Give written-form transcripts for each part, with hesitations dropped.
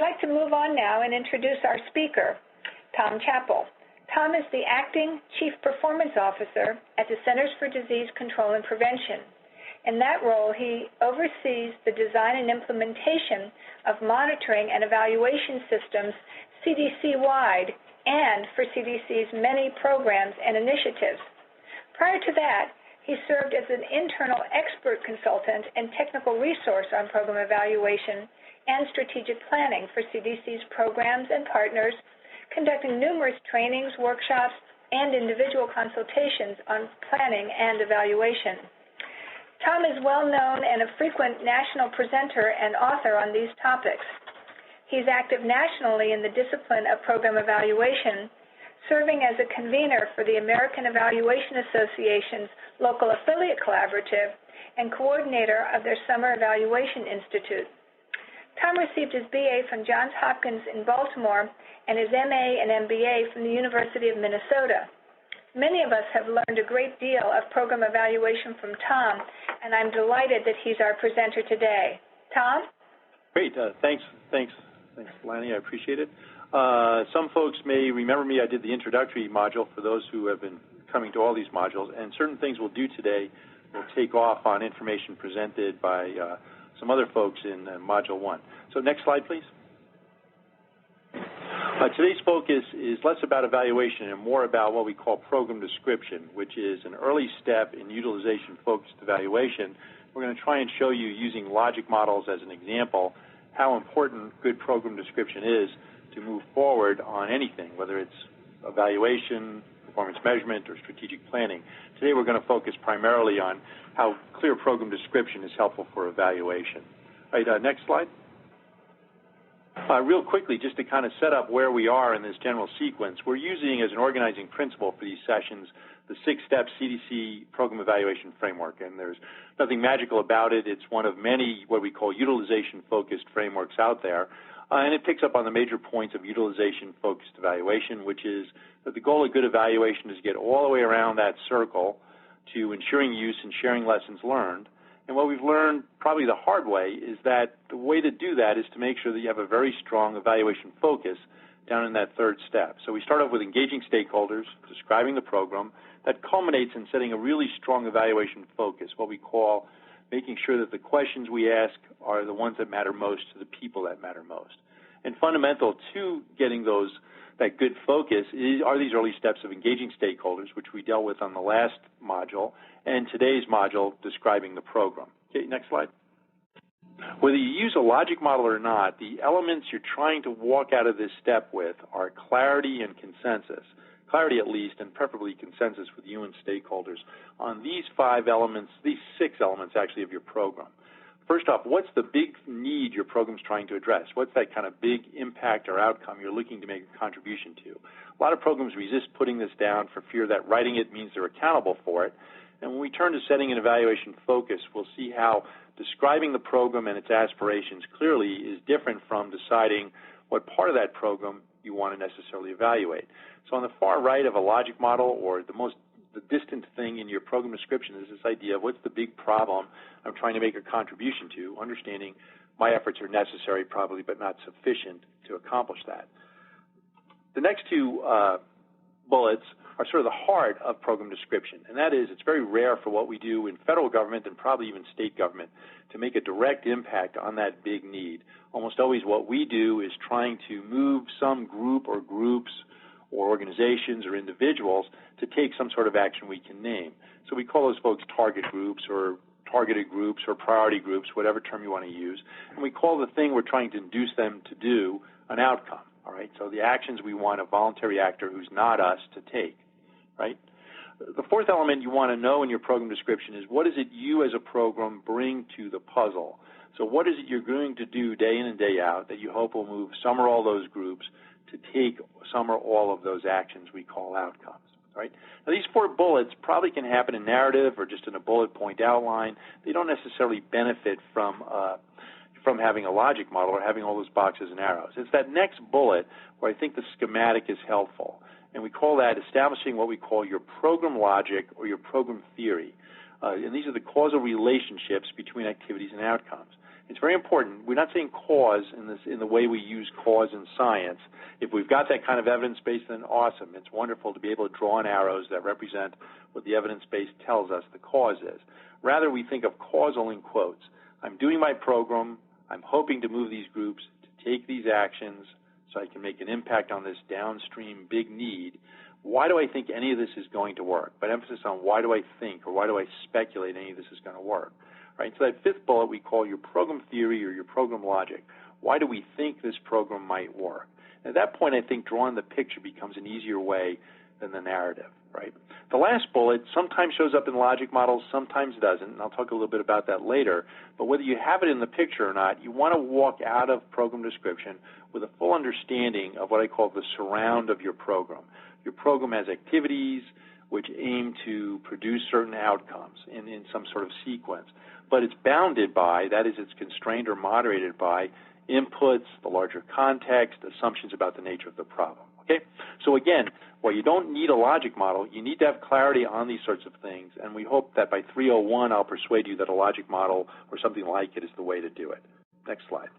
like to move on now and introduce our speaker, Tom Chappell. Tom is the Acting Chief Performance Officer at the Centers for Disease Control and Prevention. In that role, he oversees the design and implementation of monitoring and evaluation systems CDC-wide and for CDC's many programs and initiatives. Prior to that, he served as an internal expert consultant and technical resource on program evaluation and strategic planning for CDC's programs and partners, conducting numerous trainings, workshops, and individual consultations on planning and evaluation. Tom is well known and a frequent national presenter and author on these topics. He's active nationally in the discipline of program evaluation, serving as a convener for the American Evaluation Association's local affiliate collaborative and coordinator of their Summer Evaluation Institute. Tom received his BA from Johns Hopkins in Baltimore and his MA and MBA from the University of Minnesota. Many of us have learned a great deal of program evaluation from Tom, and I'm delighted that he's our presenter today. Tom? Great. Thanks, Lanny. I appreciate it. Some folks may remember me. I did the introductory module for those who have been coming to all these modules, and certain things we'll do today will take off on information presented by some other folks in Module 1. So next slide, please. Today's focus is less about evaluation and more about what we call program description, which is an early step in utilization-focused evaluation. We're going to try and show you, using logic models as an example, how important good program description is to move forward on anything, whether it's evaluation, performance measurement, or strategic planning. Today we're going to focus primarily on how clear program description is helpful for evaluation. All right, next slide. Real quickly, just to kind of set up where we are in this general sequence, we're using as an organizing principle for these sessions the 6-step CDC Program Evaluation Framework, and there's nothing magical about it. It's one of many what we call utilization-focused frameworks out there, and it picks up on the major points of utilization-focused evaluation, which is that the goal of good evaluation is to get all the way around that circle to ensuring use and sharing lessons learned. And what we've learned, probably the hard way, is that the way to do that is to make sure that you have a very strong evaluation focus down in that third step. So we start off with engaging stakeholders, describing the program. That culminates in setting a really strong evaluation focus, what we call making sure that the questions we ask are the ones that matter most to the people that matter most. And fundamental to getting that good focus are these early steps of engaging stakeholders, which we dealt with on the last module, and today's module, describing the program. Okay, next slide. Whether you use a logic model or not, the elements you're trying to walk out of this step with are clarity and consensus. Clarity at least, and preferably consensus with you and stakeholders on these 5 elements, these 6 elements actually of your program. First off, what's the big need your program's trying to address? What's that kind of big impact or outcome you're looking to make a contribution to? A lot of programs resist putting this down for fear that writing it means they're accountable for it. And when we turn to setting an evaluation focus, we'll see how describing the program and its aspirations clearly is different from deciding what part of that program you want to necessarily evaluate. So on the far right of a logic model, or the distant thing in your program description, is this idea of what's the big problem I'm trying to make a contribution to, understanding my efforts are necessary probably but not sufficient to accomplish that. The next 2 bullets are sort of the heart of program description, and that is it's very rare for what we do in federal government and probably even state government to make a direct impact on that big need. Almost always what we do is trying to move some group or groups or organizations or individuals to take some sort of action we can name. So we call those folks target groups or targeted groups or priority groups, whatever term you want to use, and we call the thing we're trying to induce them to do an outcome, all right? So the actions we want a voluntary actor who's not us to take, right? The 4th element you want to know in your program description is what is it you as a program bring to the puzzle? So what is it you're going to do day in and day out that you hope will move some or all those groups to take some or all of those actions we call outcomes, right? Now, these 4 bullets probably can happen in narrative or just in a bullet point outline. They don't necessarily benefit from having a logic model or having all those boxes and arrows. It's that next bullet where I think the schematic is helpful, and we call that establishing what we call your program logic or your program theory. And these are the causal relationships between activities and outcomes. It's very important. We're not saying cause in the way we use cause in science. If we've got that kind of evidence base, then awesome. It's wonderful to be able to draw on arrows that represent what the evidence base tells us the cause is. Rather, we think of causal in quotes. I'm doing my program. I'm hoping to move these groups to take these actions so I can make an impact on this downstream big need. Why do I think any of this is going to work? But emphasis on why do I think or why do I speculate any of this is going to work? Right? So that fifth bullet we call your program theory or your program logic. Why do we think this program might work? At that point, I think drawing the picture becomes an easier way than the narrative, right? The last bullet sometimes shows up in logic models, sometimes doesn't, and I'll talk a little bit about that later. But whether you have it in the picture or not, you want to walk out of program description with a full understanding of what I call the surround of your program. Your program has activities which aim to produce certain outcomes in some sort of sequence, but it's bounded by, that is, it's constrained or moderated by inputs, the larger context, assumptions about the nature of the problem. Okay? So again, while you don't need a logic model, you need to have clarity on these sorts of things, and we hope that by 301 I'll persuade you that a logic model or something like it is the way to do it. Next slide.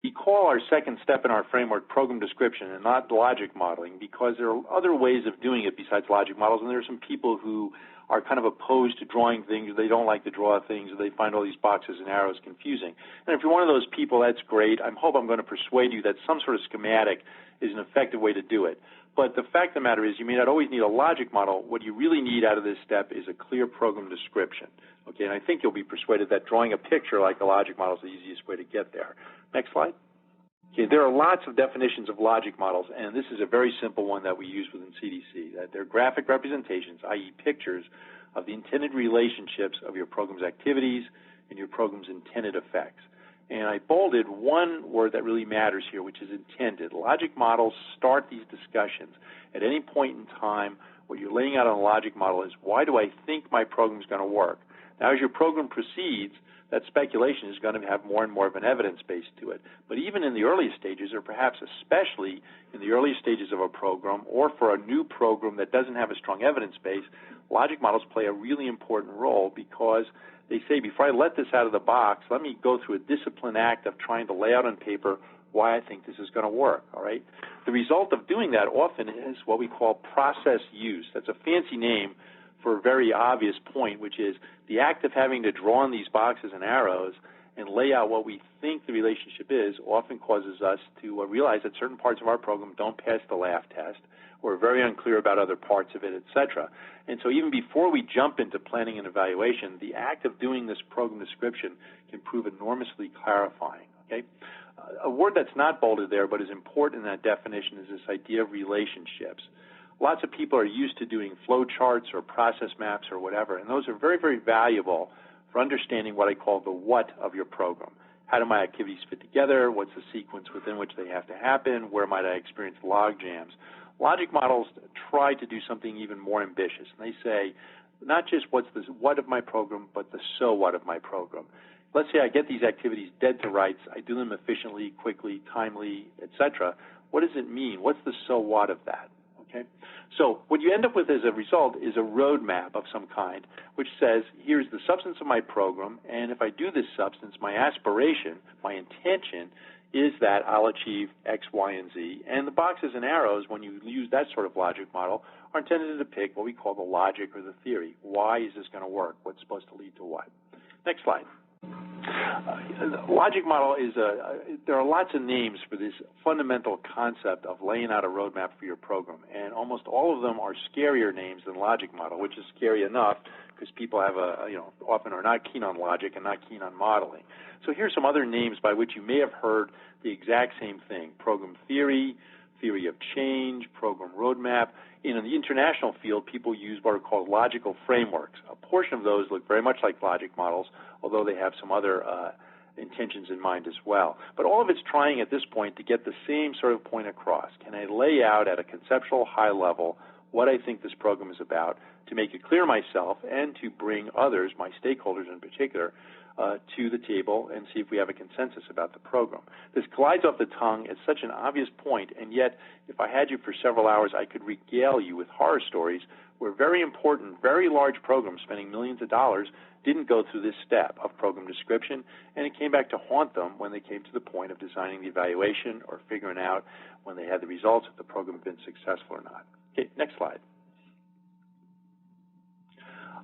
We call our second step in our framework program description and not logic modeling because there are other ways of doing it besides logic models, and there are some people who are kind of opposed to drawing things, they don't like to draw things, or they find all these boxes and arrows confusing. And if you're one of those people, that's great. I hope I'm going to persuade you that some sort of schematic is an effective way to do it. But the fact of the matter is you may not always need a logic model. What you really need out of this step is a clear program description. Okay, and I think you'll be persuaded that drawing a picture like a logic model is the easiest way to get there. Next slide. Okay, there are lots of definitions of logic models, and this is a very simple one that we use within CDC. That they're graphic representations, i.e. pictures, of the intended relationships of your program's activities and your program's intended effects. And I bolded one word that really matters here, which is intended. Logic models start these discussions. At any point in time, what you're laying out on a logic model is, why do I think my program is going to work? Now, as your program proceeds, that speculation is going to have more and more of an evidence base to it. But even in the earliest stages, or perhaps especially in the early stages of a program, or for a new program that doesn't have a strong evidence base, logic models play a really important role because they say, before I let this out of the box, let me go through a disciplined act of trying to lay out on paper why I think this is going to work, all right? The result of doing that often is what we call process use. That's a fancy name for a very obvious point, which is the act of having to draw on these boxes and arrows and lay out what we think the relationship is often causes us to realize that certain parts of our program don't pass the laugh test. We're very unclear about other parts of it, et cetera. And so even before we jump into planning and evaluation, the act of doing this program description can prove enormously clarifying. Okay? A word that's not bolded there but is important in that definition is this idea of relationships. Lots of people are used to doing flow charts or process maps or whatever, and those are very, very valuable for understanding what I call the what of your program. How do my activities fit together? What's the sequence within which they have to happen? Where might I experience log jams? Logic models try to do something even more ambitious, and they say not just what's the what of my program, but the so what of my program. Let's say I get these activities dead to rights. I do them efficiently, quickly, timely, et cetera. What does it mean? What's the so what of that? Okay? So what you end up with as a result is a roadmap of some kind, which says, here's the substance of my program, and if I do this substance, my aspiration, my intention, is that I'll achieve X, Y, and Z. And the boxes and arrows, when you use that sort of logic model, are intended to depict what we call the logic or the theory. Why is this going to work? What's supposed to lead to what? Next slide. Logic model is there are lots of names for this fundamental concept of laying out a roadmap for your program, and almost all of them are scarier names than logic model, which is scary enough because people have often are not keen on logic and not keen on modeling. So here's some other names by which you may have heard the exact same thing: program theory, theory of change, program roadmap. In the international field, people use what are called logical frameworks. A portion of those look very much like logic models, although they have some other intentions in mind as well. But all of it's trying at this point to get the same sort of point across. Can I lay out at a conceptual high level what I think this program is about, to make it clear myself and to bring others, my stakeholders in particular, to the table and see if we have a consensus about the program. This glides off the tongue at such an obvious point, and yet if I had you for several hours, I could regale you with horror stories where very important, very large programs spending millions of dollars didn't go through this step of program description, and it came back to haunt them when they came to the point of designing the evaluation or figuring out when they had the results if the program had been successful or not. Okay, next slide.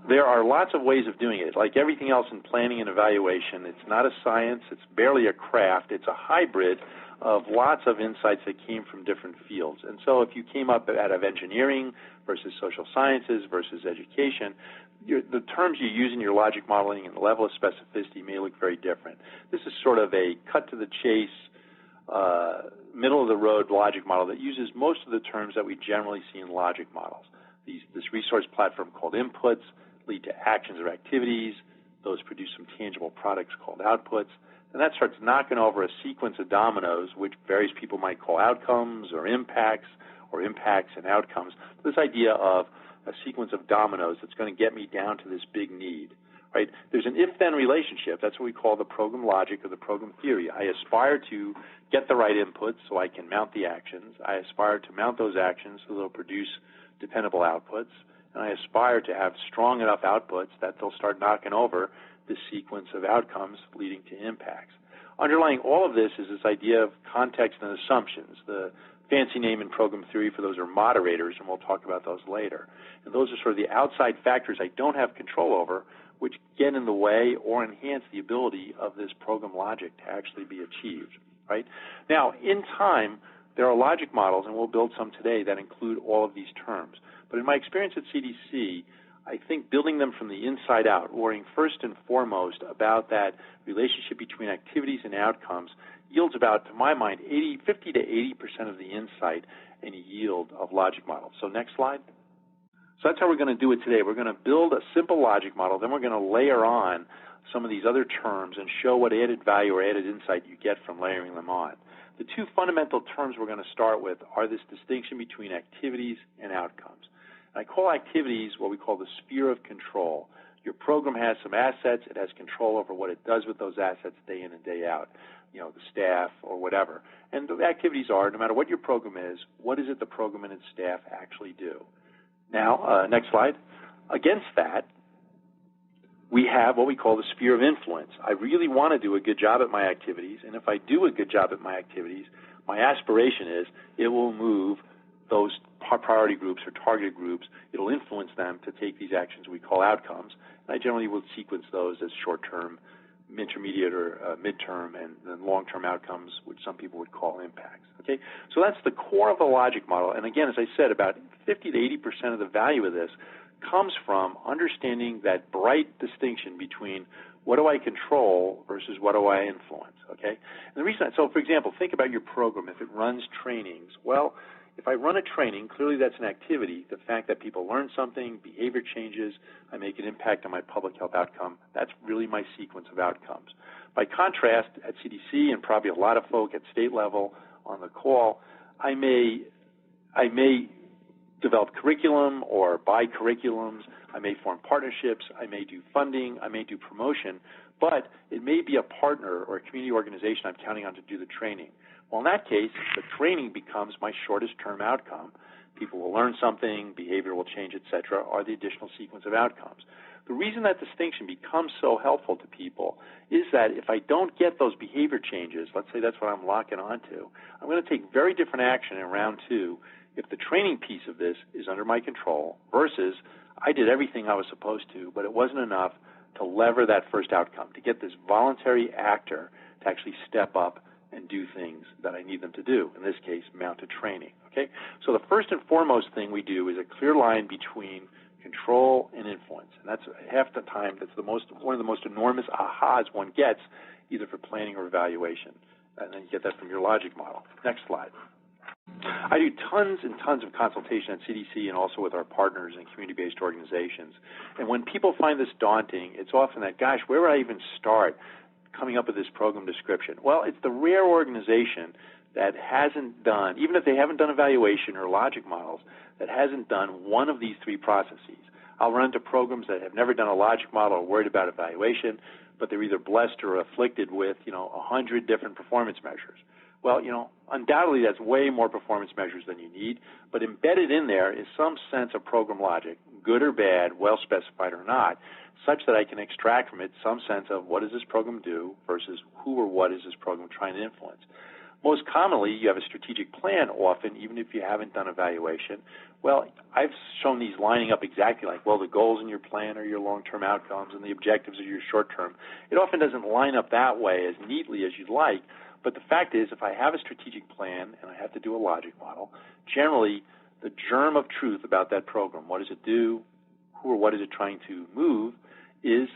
There are lots of ways of doing it. Like everything else in planning and evaluation, it's not a science, it's barely a craft, it's a hybrid of lots of insights that came from different fields. And so if you came up out of engineering versus social sciences versus education, the terms you use in your logic modeling and the level of specificity may look very different. This is sort of a cut-to-the-chase, middle-of-the-road logic model that uses most of the terms that we generally see in logic models. This resource platform called inputs lead to actions or activities. Those produce some tangible products called outputs. And that starts knocking over a sequence of dominoes, which various people might call outcomes or impacts and outcomes. This idea of a sequence of dominoes that's going to get me down to this big need, right? There's an if-then relationship. That's what we call the program logic or the program theory. I aspire to get the right inputs so I can mount the actions. I aspire to mount those actions so they'll produce dependable outputs. And I aspire to have strong enough outputs that they'll start knocking over this sequence of outcomes leading to impacts. Underlying all of this is this idea of context and assumptions. The fancy name in program theory for those are moderators, and we'll talk about those later. And those are sort of the outside factors I don't have control over, which get in the way or enhance the ability of this program logic to actually be achieved, right? Now, in time, there are logic models, and we'll build some today, that include all of these terms. But in my experience at CDC, I think building them from the inside out, worrying first and foremost about that relationship between activities and outcomes, yields about, to my mind, 50 to 80% of the insight and yield of logic models. So next slide. So that's how we're going to do it today. We're going to build a simple logic model, then we're going to layer on some of these other terms and show what added value or added insight you get from layering them on. The two fundamental terms we're going to start with are this distinction between activities and outcomes. I call activities what we call the sphere of control. Your program has some assets. It has control over what it does with those assets day in and day out, the staff or whatever. And the activities are, no matter what your program is, what is it the program and its staff actually do? Now, next slide. Against that, we have what we call the sphere of influence. I really want to do a good job at my activities, and if I do a good job at my activities, my aspiration is it will move those priority groups or targeted groups, it'll influence them to take these actions we call outcomes. And I generally will sequence those as short-term, intermediate, or midterm, and then long-term outcomes, which some people would call impacts. Okay, so that's the core of the logic model. And again, as I said, about 50 to 80% of the value of this comes from understanding that bright distinction between what do I control versus what do I influence. Okay, and the reason, so for example, think about your program. If it runs trainings, well, if I run a training, clearly that's an activity. The fact that people learn something, behavior changes, I make an impact on my public health outcome, that's really my sequence of outcomes. By contrast, at CDC and probably a lot of folk at state level on the call, I may develop curriculum or buy curriculums, I may form partnerships, I may do funding, I may do promotion, but it may be a partner or a community organization I'm counting on to do the training. Well, in that case, the training becomes my shortest-term outcome. People will learn something, behavior will change, et cetera, or the additional sequence of outcomes. The reason that distinction becomes so helpful to people is that if I don't get those behavior changes, let's say that's what I'm locking onto, I'm going to take very different action in round two if the training piece of this is under my control versus I did everything I was supposed to, but it wasn't enough to lever that first outcome, to get this voluntary actor to actually step up and do things that I need them to do, in this case, mounted training. Okay? So the first and foremost thing we do is a clear line between control and influence. And that's half the time, that's one of the most enormous ahas one gets, either for planning or evaluation. And then you get that from your logic model. Next slide. I do tons and tons of consultation at CDC and also with our partners and community-based organizations. And when people find this daunting, it's often that, gosh, where would I even start coming up with this program description? Well, it's the rare organization that hasn't done, even if they haven't done evaluation or logic models, that hasn't done one of these three processes. I'll run into programs that have never done a logic model or worried about evaluation, but they're either blessed or afflicted with, 100 different performance measures. Well, undoubtedly that's way more performance measures than you need, but embedded in there is some sense of program logic, good or bad, well specified or not, such that I can extract from it some sense of what does this program do versus who or what is this program trying to influence. Most commonly, you have a strategic plan often, even if you haven't done evaluation. Well, I've shown these lining up exactly like, well, the goals in your plan are your long-term outcomes and the objectives are your short-term. It often doesn't line up that way as neatly as you'd like, but the fact is if I have a strategic plan and I have to do a logic model, generally the germ of truth about that program, what does it do, who or what is it trying to move, is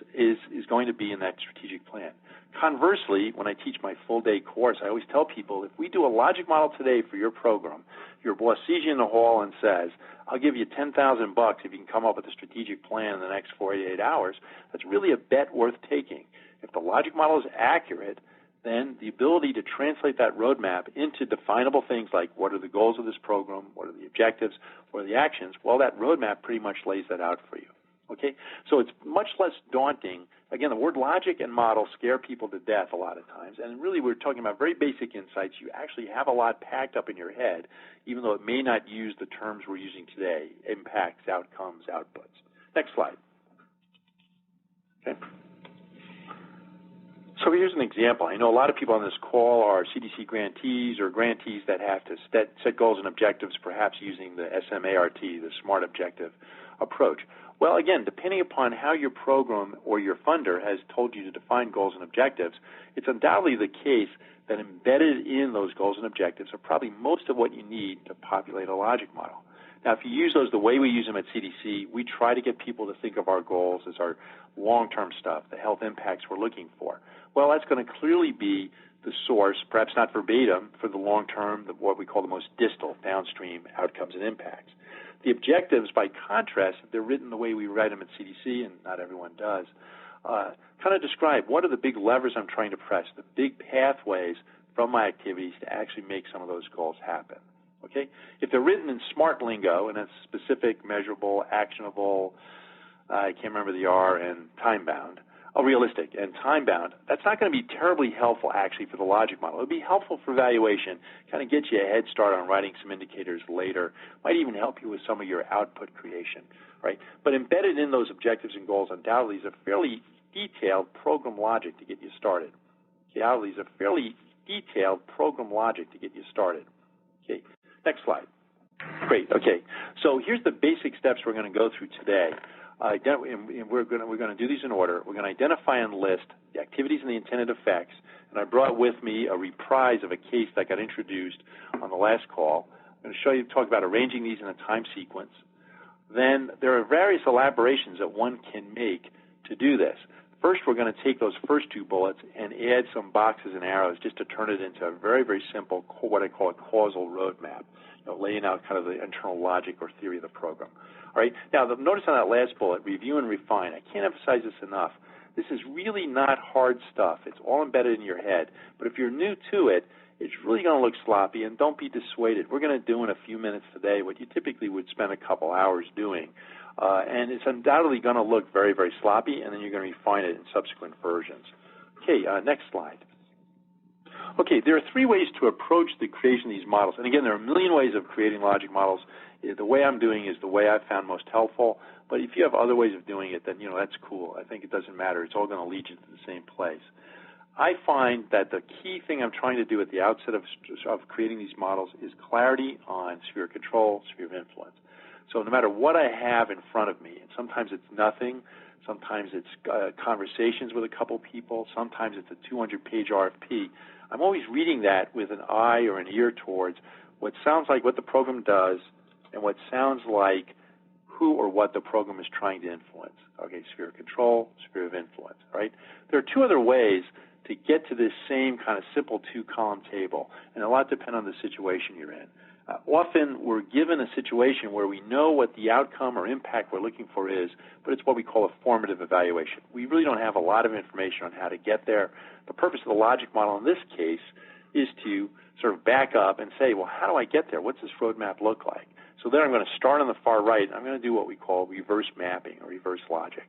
going to be in that strategic plan. Conversely, when I teach my full-day course, I always tell people, if we do a logic model today for your program, your boss sees you in the hall and says, I'll give you $10,000 if you can come up with a strategic plan in the next 48 hours, that's really a bet worth taking. If the logic model is accurate, then the ability to translate that roadmap into definable things like what are the goals of this program, what are the objectives, what are the actions, well, that roadmap pretty much lays that out for you. Okay, so it's much less daunting. Again, the word logic and model scare people to death a lot of times, and really we're talking about very basic insights. You actually have a lot packed up in your head, even though it may not use the terms we're using today, impacts, outcomes, outputs. Next slide. Okay. So here's an example. I know a lot of people on this call are CDC grantees or grantees that have to set goals and objectives, perhaps using the SMART, the SMART objective approach. Well, again, depending upon how your program or your funder has told you to define goals and objectives, it's undoubtedly the case that embedded in those goals and objectives are probably most of what you need to populate a logic model. Now, if you use those the way we use them at CDC, we try to get people to think of our goals as our long-term stuff, the health impacts we're looking for. Well, that's going to clearly be the source, perhaps not verbatim, for the long-term, what we call the most distal, downstream outcomes and impacts. The objectives, by contrast, if they're written the way we write them at CDC, and not everyone does, kind of describe what are the big levers I'm trying to press, the big pathways from my activities to actually make some of those goals happen. Okay? If they're written in SMART lingo, and that's specific, measurable, actionable, I can't remember the R, and time-bound, realistic and time-bound, that's not going to be terribly helpful actually for the logic model. It would be helpful for evaluation, kind of get you a head start on writing some indicators later, might even help you with some of your output creation, right? But embedded in those objectives and goals undoubtedly is a fairly detailed program logic to get you started. Undoubtedly is a fairly detailed program logic to get you started. Okay, next slide. Great, okay. So here's the basic steps we're going to go through today. And we're going to do these in order. We're going to identify and list the activities and the intended effects. And I brought with me a reprise of a case that got introduced on the last call. I'm going to talk about arranging these in a time sequence. Then there are various elaborations that one can make to do this. First, we're going to take those first two bullets and add some boxes and arrows just to turn it into a very, very simple, what I call a causal roadmap, laying out kind of the internal logic or theory of the program. All right. Now, notice on that last bullet, review and refine. I can't emphasize this enough. This is really not hard stuff. It's all embedded in your head. But if you're new to it, it's really going to look sloppy, and don't be dissuaded. We're going to do in a few minutes today what you typically would spend a couple hours doing. And it's undoubtedly going to look very, very sloppy, and then you're going to refine it in subsequent versions. Okay, next slide. Okay, there are three ways to approach the creation of these models. And again, there are a million ways of creating logic models. The way I'm doing is the way I've found most helpful. But if you have other ways of doing it, then, that's cool. I think it doesn't matter. It's all going to lead you to the same place. I find that the key thing I'm trying to do at the outset of creating these models is clarity on sphere of control, sphere of influence. So no matter what I have in front of me, and sometimes it's nothing, sometimes it's conversations with a couple people, sometimes it's a 200-page RFP, I'm always reading that with an eye or an ear towards what sounds like what the program does and what sounds like who or what the program is trying to influence. Okay, sphere of control, sphere of influence, right? There are two other ways to get to this same kind of simple two-column table, and a lot depends on the situation you're in. Often we're given a situation where we know what the outcome or impact we're looking for is, but it's what we call a formative evaluation. We really don't have a lot of information on how to get there. The purpose of the logic model in this case is to sort of back up and say, well, how do I get there? What's this roadmap look like? So then I'm going to start on the far right, and I'm going to do what we call reverse mapping or reverse logic.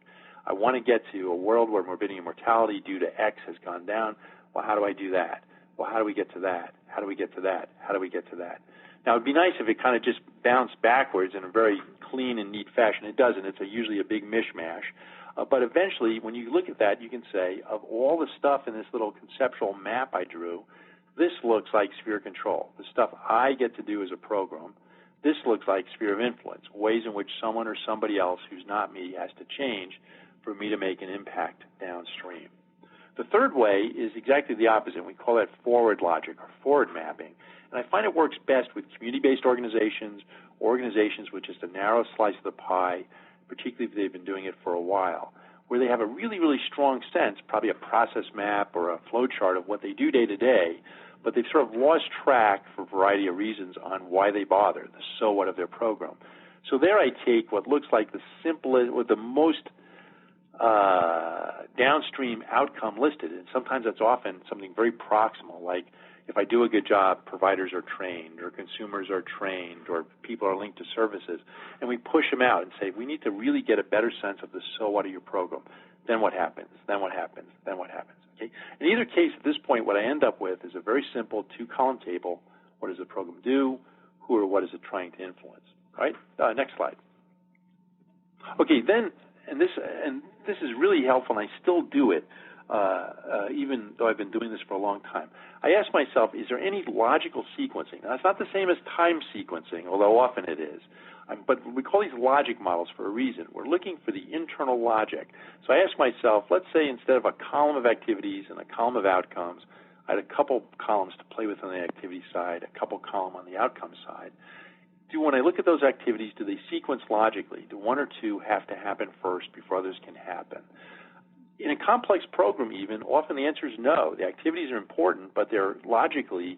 I want to get to a world where morbidity and mortality due to X has gone down. Well, how do I do that? Well, how do we get to that? How do we get to that? How do we get to that? Now, it would be nice if it kind of just bounced backwards in a very clean and neat fashion. It doesn't. It's usually a big mishmash. But eventually, when you look at that, you can say, of all the stuff in this little conceptual map I drew, this looks like sphere of control, the stuff I get to do as a program. This looks like sphere of influence, ways in which someone or somebody else who's not me has to change for me to make an impact downstream. The third way is exactly the opposite. We call that forward logic or forward mapping. And I find it works best with community-based organizations with just a narrow slice of the pie, particularly if they've been doing it for a while, where they have a really, really strong sense, probably a process map or a flow chart of what they do day to day, but they've sort of lost track for a variety of reasons on why they bother, the so what of their program. So there I take what looks like the simplest, or the most downstream outcome listed, and sometimes that's often something very proximal, like if I do a good job, providers are trained, or consumers are trained, or people are linked to services, and we push them out and say, we need to really get a better sense of the so what of your program. Then what happens? Then what happens? Then what happens? Okay? In either case, at this point, what I end up with is a very simple two-column table. What does the program do? Who or what is it trying to influence? All right? Next slide. Okay, then, and this is really helpful, and I still do it, even though I've been doing this for a long time. I ask myself, is there any logical sequencing? Now, it's not the same as time sequencing, although often it is. But we call these logic models for a reason. We're looking for the internal logic. So I ask myself, let's say instead of a column of activities and a column of outcomes, I had a couple columns to play with on the activity side, a couple columns on the outcome side. When I look at those activities, do they sequence logically? Do one or two have to happen first before others can happen? In a complex program even, often the answer is no. The activities are important, but they're logically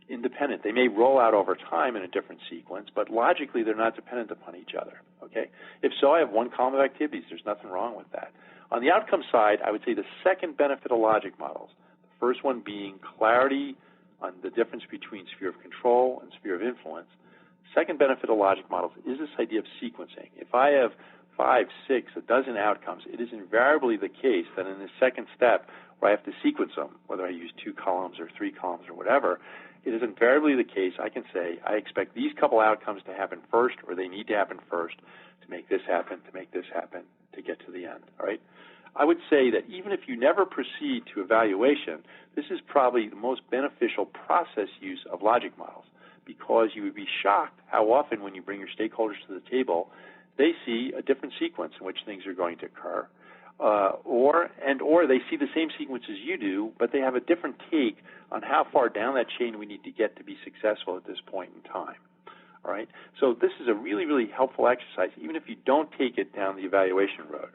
independent. They may roll out over time in a different sequence, but logically they're not dependent upon each other. Okay? If so, I have one column of activities. There's nothing wrong with that. On the outcome side, I would say the second benefit of logic models, the first one being clarity on the difference between sphere of control and sphere of influence. Second benefit of logic models is this idea of sequencing. If I have 5, 6, a dozen outcomes, it is invariably the case that in the second step where I have to sequence them, whether I use 2 columns or 3 columns or whatever, it is invariably the case I can say I expect these couple outcomes to happen first, or they need to happen first to make this happen, to get to the end. All right? I would say that even if you never proceed to evaluation, this is probably the most beneficial process use of logic models, because you would be shocked how often when you bring your stakeholders to the table, they see a different sequence in which things are going to occur, or they see the same sequence as you do, but they have a different take on how far down that chain we need to get to be successful at this point in time. All right? So this is a really, really helpful exercise, even if you don't take it down the evaluation road.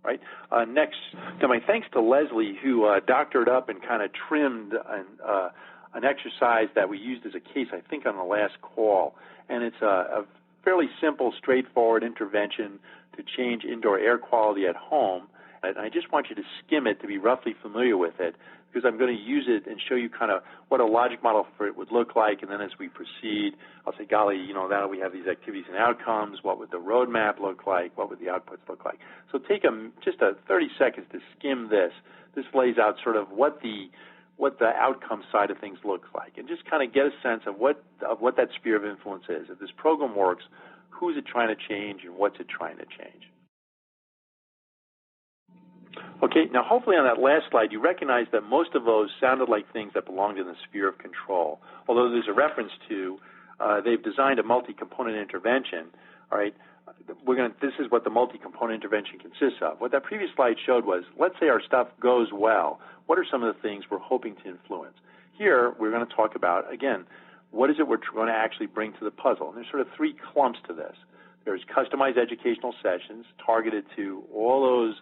Right? Next, to my thanks to Leslie, who doctored up and kind of trimmed an exercise that we used as a case, I think, on the last call. And it's a fairly simple, straightforward intervention to change indoor air quality at home. And I just want you to skim it to be roughly familiar with it, because I'm going to use it and show you kind of what a logic model for it would look like. And then as we proceed, I'll say, golly, now we have these activities and outcomes. What would the roadmap look like? What would the outputs look like? So take just 30 seconds to skim this. This lays out sort of what the outcome side of things looks like, and just kind of get a sense of what that sphere of influence is. If this program works, who's it trying to change and what's it trying to change? Okay, now hopefully on that last slide you recognize that most of those sounded like things that belonged in the sphere of control, although there's a reference to they've designed a multi-component intervention. All right, this is what the multi-component intervention consists of. What that previous slide showed was, let's say our stuff goes well. What are some of the things we're hoping to influence? Here, we're going to talk about, again, what is it we're going to actually bring to the puzzle? And there's sort of 3 clumps to this. There's customized educational sessions targeted to all those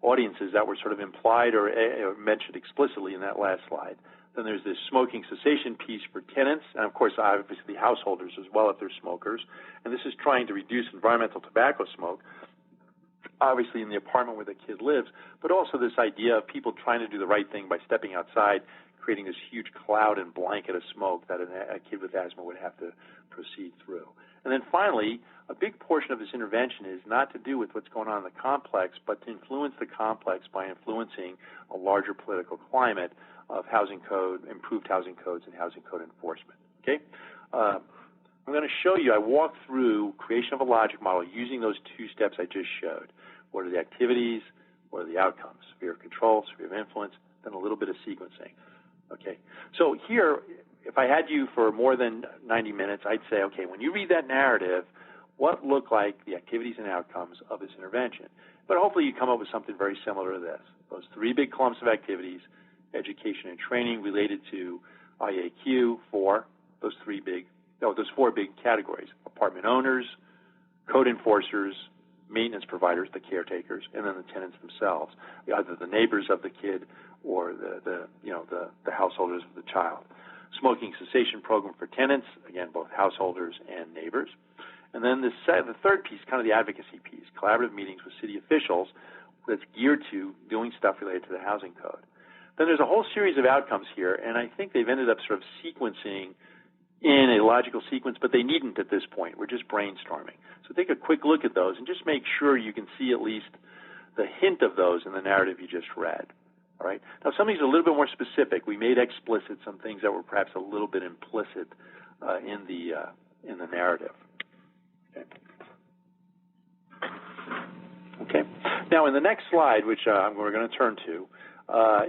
audiences that were sort of implied or mentioned explicitly in that last slide. Then there's this smoking cessation piece for tenants, and of course, obviously, householders as well if they're smokers. And this is trying to reduce environmental tobacco smoke, obviously in the apartment where the kid lives, but also this idea of people trying to do the right thing by stepping outside, creating this huge cloud and blanket of smoke that a kid with asthma would have to proceed through. And then finally, a big portion of this intervention is not to do with what's going on in the complex, but to influence the complex by influencing a larger political climate of housing code, improved housing codes, and housing code enforcement. Okay? I'm going to show you, I walked through creation of a logic model using those two steps I just showed. What are the activities? What are the outcomes? Sphere of control, sphere of influence, then a little bit of sequencing. Okay, so here, if I had you for more than 90 minutes, I'd say, okay, when you read that narrative, what look like the activities and outcomes of this intervention? But hopefully you come up with something very similar to this. Those three big clumps of activities, education and training related to IAQ, those four big categories: apartment owners, code enforcers, maintenance providers, the caretakers, and then the tenants themselves, either the neighbors of the kid or the householders of the child. Smoking cessation program for tenants, again, both householders and neighbors. And then the third piece, kind of the advocacy piece, collaborative meetings with city officials that's geared to doing stuff related to the housing code. Then there's a whole series of outcomes here, and I think they've ended up sort of sequencing in a logical sequence, but they needn't at this point. We're just brainstorming. So take a quick look at those and just make sure you can see at least the hint of those in the narrative you just read. All right. Now, some of these are a little bit more specific. We made explicit some things that were perhaps a little bit implicit in the narrative. Okay. Now, in the next slide, which we're going to turn to,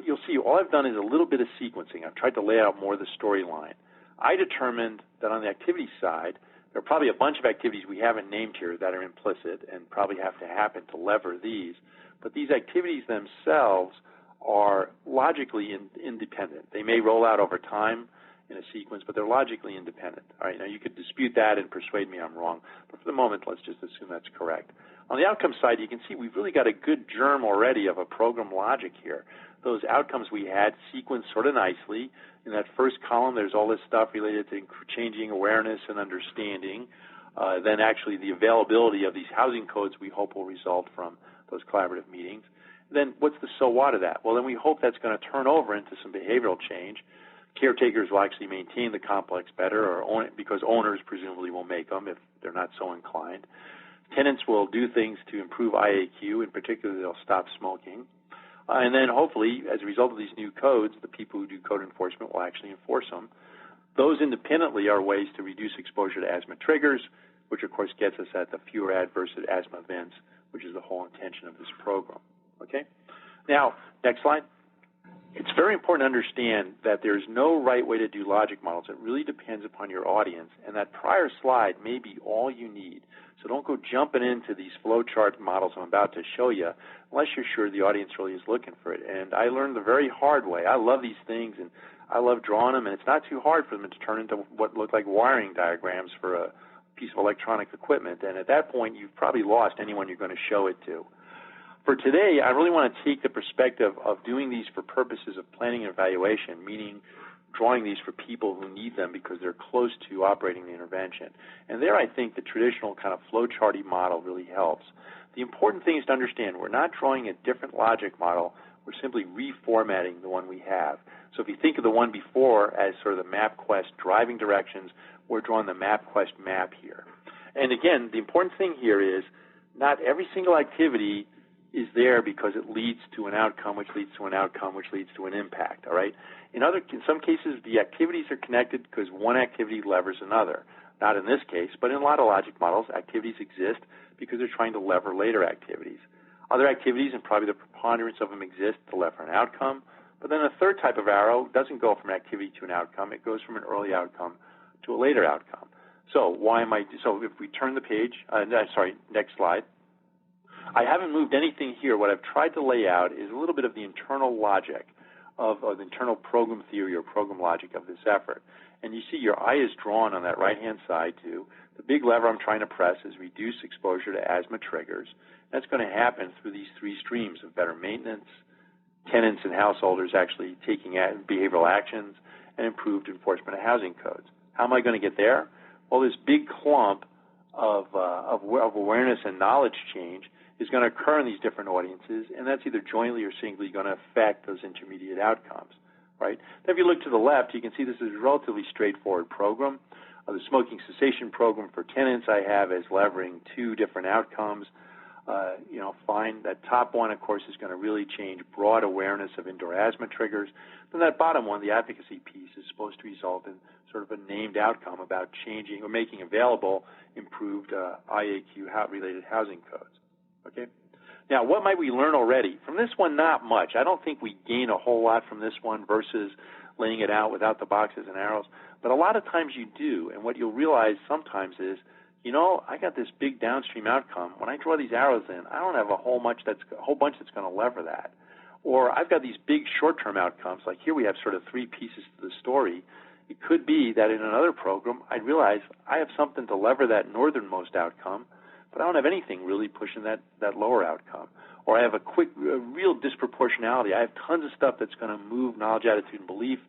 you'll see all I've done is a little bit of sequencing. I've tried to lay out more of the storyline. I determined that on the activity side, there are probably a bunch of activities we haven't named here that are implicit and probably have to happen to lever these. But these activities themselves are logically independent. They may roll out over time in a sequence, but they're logically independent. All right, now you could dispute that and persuade me I'm wrong, but for the moment, let's just assume that's correct. On the outcome side, you can see we've really got a good germ already of a program logic here. Those outcomes we had sequenced sort of nicely. In that first column, there's all this stuff related to changing awareness and understanding. Then actually the availability of these housing codes we hope will result from those collaborative meetings. Then what's the so what of that? Well, then we hope that's going to turn over into some behavioral change. Caretakers will actually maintain the complex better, or own it, because owners presumably will make them if they're not so inclined. Tenants will do things to improve IAQ. In particular, they'll stop smoking. And then hopefully, as a result of these new codes, the people who do code enforcement will actually enforce them. Those independently are ways to reduce exposure to asthma triggers, which of course gets us at the fewer adverse asthma events, which is the whole intention of this program. Okay? Now, next slide. It's very important to understand that there's no right way to do logic models. It really depends upon your audience, and that prior slide may be all you need. So don't go jumping into these flowchart models I'm about to show you unless you're sure the audience really is looking for it. And I learned the very hard way. I love these things, and I love drawing them, and it's not too hard for them to turn into what look like wiring diagrams for a piece of electronic equipment. And at that point, you've probably lost anyone you're going to show it to. For today, I really want to take the perspective of doing these for purposes of planning and evaluation, meaning drawing these for people who need them because they're close to operating the intervention. And there I think the traditional kind of flowcharty model really helps. The important thing is to understand we're not drawing a different logic model. We're simply reformatting the one we have. So if you think of the one before as sort of the MapQuest driving directions, we're drawing the MapQuest map here. And again, the important thing here is not every single activity is there because it leads to an outcome, which leads to an outcome, which leads to an impact, all right? In some cases, the activities are connected because one activity levers another. Not in this case, but in a lot of logic models, activities exist because they're trying to lever later activities. Other activities, and probably the preponderance of them, exist to lever an outcome. But then a third type of arrow doesn't go from an activity to an outcome. It goes from an early outcome to a later outcome. So so if we turn the page, next slide. I haven't moved anything here. What I've tried to lay out is a little bit of the internal logic of the internal program theory or program logic of this effort. And you see your eye is drawn on that right-hand side to the big lever I'm trying to press is reduce exposure to asthma triggers. That's going to happen through these three streams of better maintenance, tenants and householders actually taking behavioral actions, and improved enforcement of housing codes. How am I going to get there? Well, this big clump of awareness and knowledge change is going to occur in these different audiences, and that's either jointly or singly going to affect those intermediate outcomes. right? Then if you look to the left, you can see this is a relatively straightforward program. The smoking cessation program for tenants I have as levering 2 different outcomes. Fine. That top one, of course, is going to really change broad awareness of indoor asthma triggers. Then that bottom one, the advocacy piece, is supposed to result in sort of a named outcome about changing or making available improved IAQ-related housing codes. Okay? Now, what might we learn already? From this one, not much. I don't think we gain a whole lot from this one versus laying it out without the boxes and arrows. But a lot of times you do, and what you'll realize sometimes is, I got this big downstream outcome. When I draw these arrows in, I don't have a whole bunch that's going to lever that. Or I've got these big short-term outcomes. Like here we have sort of 3 pieces to the story. It could be that in another program, I'd realize I have something to lever that northernmost outcome, but I don't have anything really pushing that lower outcome. Or I have a real disproportionality. I have tons of stuff that's going to move knowledge, attitude, and belief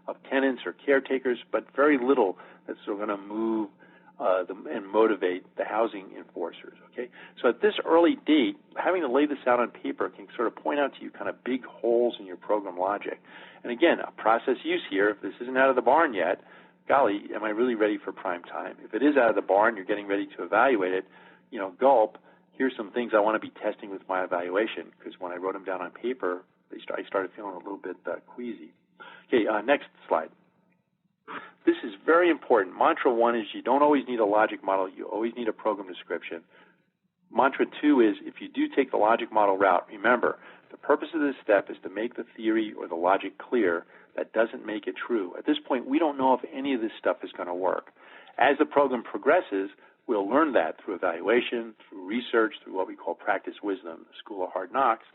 of tenants or caretakers, but very little that's going to move and motivate the housing enforcers, okay? So at this early date, having to lay this out on paper can sort of point out to you kind of big holes in your program logic. And again, a process use here, if this isn't out of the barn yet, golly, am I really ready for prime time? If it is out of the barn, you're getting ready to evaluate it, gulp, here's some things I want to be testing with my evaluation, because when I wrote them down on paper, I started feeling a little bit queasy. Okay, next slide. This is very important. Mantra 1 is you don't always need a logic model. You always need a program description. Mantra 2 is if you do take the logic model route, remember, the purpose of this step is to make the theory or the logic clear. That doesn't make it true. At this point, we don't know if any of this stuff is going to work. As the program progresses, we'll learn that through evaluation, through research, through what we call practice wisdom, the school of hard knocks.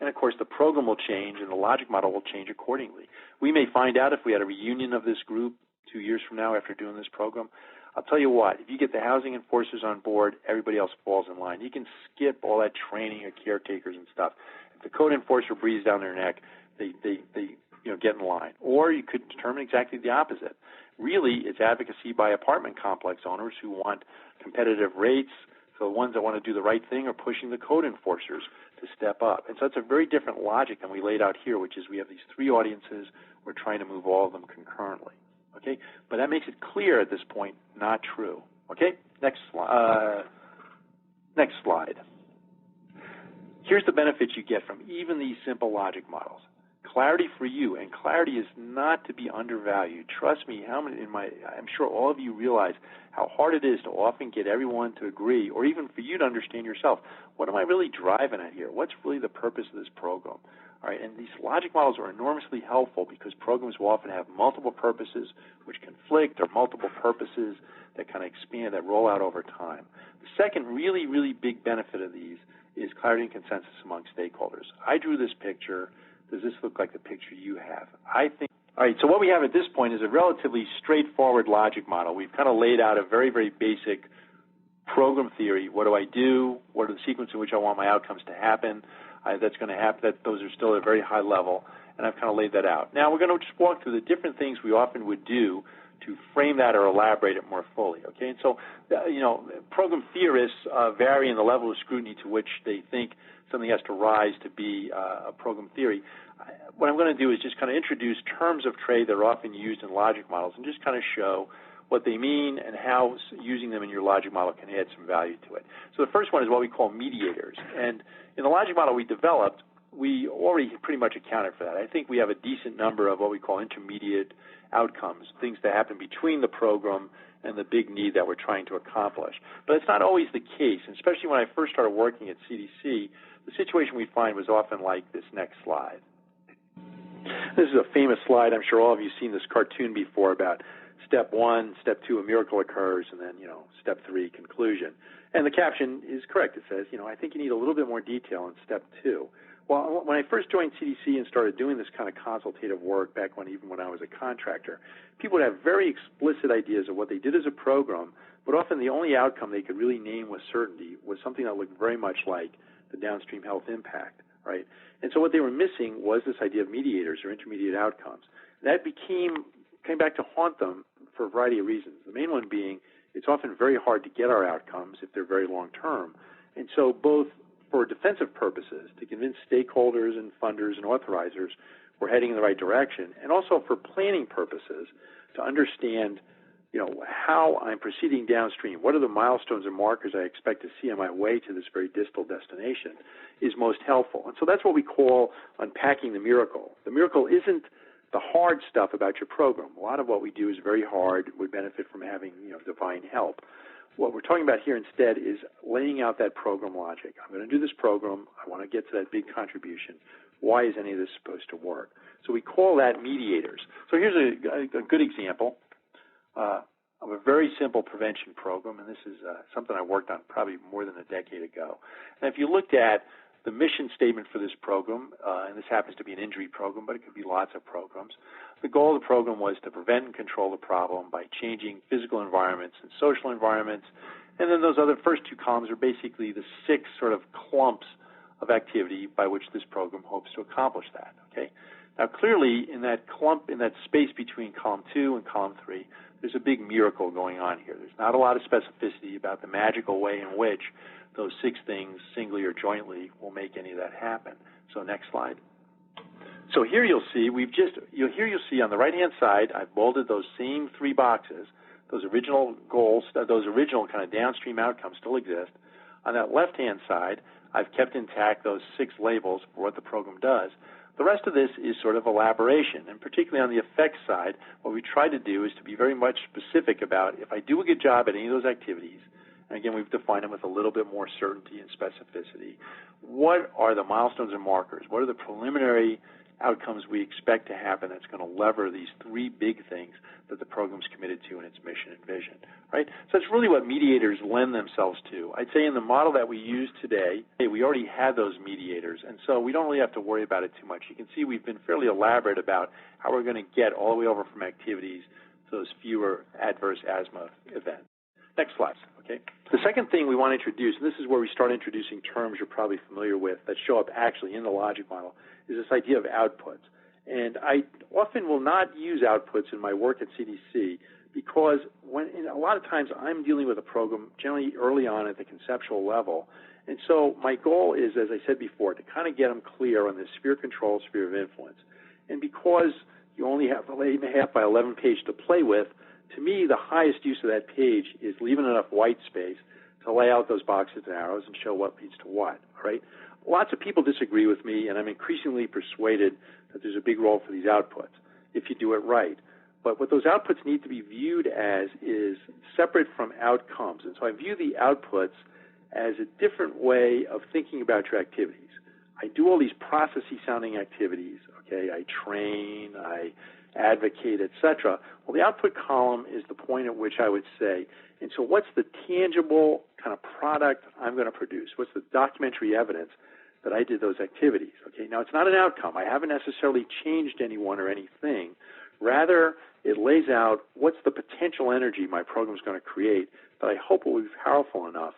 And, of course, the program will change and the logic model will change accordingly. We may find out if we had a reunion of this group 2 years from now after doing this program. I'll tell you what, if you get the housing enforcers on board, everybody else falls in line. You can skip all that training of caretakers and stuff. If the code enforcer breathes down their neck, they get in line. Or you could determine exactly the opposite. Really, it's advocacy by apartment complex owners who want competitive rates. So the ones that want to do the right thing are pushing the code enforcers to step up. And so it's a very different logic than we laid out here, which is we have these 3 audiences. We're trying to move all of them concurrently. Okay, but that makes it clear at this point, not true. Okay, next slide. Here's the benefits you get from even these simple logic models. Clarity for you, and clarity is not to be undervalued. Trust me, I'm sure all of you realize how hard it is to often get everyone to agree, or even for you to understand yourself. What am I really driving at here? What's really the purpose of this program? All right, and these logic models are enormously helpful because programs will often have multiple purposes which conflict or multiple purposes that kind of expand, that roll out over time. The second really, really big benefit of these is clarity and consensus among stakeholders. I drew this picture. Does this look like the picture you have? All right, so what we have at this point is a relatively straightforward logic model. We've kind of laid out a very, very basic program theory. What do I do? What are the sequence in which I want my outcomes to happen? That's going to happen. Those are still at a very high level, and I've kind of laid that out. Now we're going to just walk through the different things we often would do to frame that or elaborate it more fully. Okay, and so program theorists vary in the level of scrutiny to which they think something has to rise to be a program theory. What I'm going to do is just kind of introduce terms of trade that are often used in logic models and just kind of show what they mean and how using them in your logic model can add some value to it. So the first one is what we call mediators. And in the logic model we developed, we already pretty much accounted for that. I think we have a decent number of what we call intermediate outcomes, things that happen between the program and the big need that we're trying to accomplish. But it's not always the case, and especially when I first started working at CDC, the situation we find was often like this next slide. This is a famous slide. I'm sure all of you have seen this cartoon before about step 1, step 2, a miracle occurs, and then, step 3, conclusion. And the caption is correct. It says, I think you need a little bit more detail in step 2. Well, when I first joined CDC and started doing this kind of consultative work back even when I was a contractor, people would have very explicit ideas of what they did as a program, but often the only outcome they could really name with certainty was something that looked very much like the downstream health impact, right? And so what they were missing was this idea of mediators or intermediate outcomes. That came back to haunt them for a variety of reasons. The main one being it's often very hard to get our outcomes if they're very long-term. And so both for defensive purposes, to convince stakeholders and funders and authorizers, we're heading in the right direction, and also for planning purposes to understand, how I'm proceeding downstream. What are the milestones and markers I expect to see on my way to this very distal destination is most helpful. And so that's what we call unpacking the miracle. The miracle isn't the hard stuff about your program. A lot of what we do is very hard, would benefit from having, divine help. What we're talking about here instead is laying out that program logic. I'm going to do this program. I want to get to that big contribution. Why is any of this supposed to work? So we call that mediators. So here's a good example of a very simple prevention program, and this is something I worked on probably more than a decade ago. And if you looked at the mission statement for this program, and this happens to be an injury program, but it could be lots of programs, the goal of the program was to prevent and control the problem by changing physical environments and social environments. And then those other first two columns are basically the 6 sort of clumps of activity by which this program hopes to accomplish that. Okay. Now, clearly, in that clump, in that space between column 2 and column 3, there's a big miracle going on here. There's not a lot of specificity about the magical way in which those 6 things, singly or jointly, will make any of that happen. So next slide. So here you'll see, you'll see on the right-hand side, I've bolded those same 3 boxes. Those original goals, those original kind of downstream outcomes still exist. On that left-hand side, I've kept intact those 6 labels for what the program does. The rest of this is sort of elaboration, and particularly on the effects side, what we try to do is to be very much specific about if I do a good job at any of those activities, and again, we've defined them with a little bit more certainty and specificity, what are the milestones and markers? What are the preliminary outcomes we expect to happen that's going to lever these 3 big things that the program's committed to in its mission and vision, right? So that's really what mediators lend themselves to. I'd say in the model that we use today, we already had those mediators, and so we don't really have to worry about it too much. You can see we've been fairly elaborate about how we're going to get all the way over from activities to those fewer adverse asthma events. Next slide, okay? The second thing we want to introduce, and this is where we start introducing terms you're probably familiar with that show up actually in the logic model, is this idea of outputs. And I often will not use outputs in my work at CDC because a lot of times I'm dealing with a program generally early on at the conceptual level. And so my goal is, as I said before, to kind of get them clear on the sphere control, sphere of influence. And because you only have an 8.5 by 11 page to play with, to me, the highest use of that page is leaving enough white space to lay out those boxes and arrows and show what leads to what, all right? Lots of people disagree with me, and I'm increasingly persuaded that there's a big role for these outputs if you do it right. But what those outputs need to be viewed as is separate from outcomes. And so I view the outputs as a different way of thinking about your activities. I do all these processy-sounding activities, okay? I train, I advocate, etc. Well, the output column is the point at which I would say, and so what's the tangible kind of product I'm going to produce? What's the documentary evidence that I did those activities? Okay, now it's not an outcome. I haven't necessarily changed anyone or anything. Rather, it lays out what's the potential energy my program is going to create that I hope will be powerful enough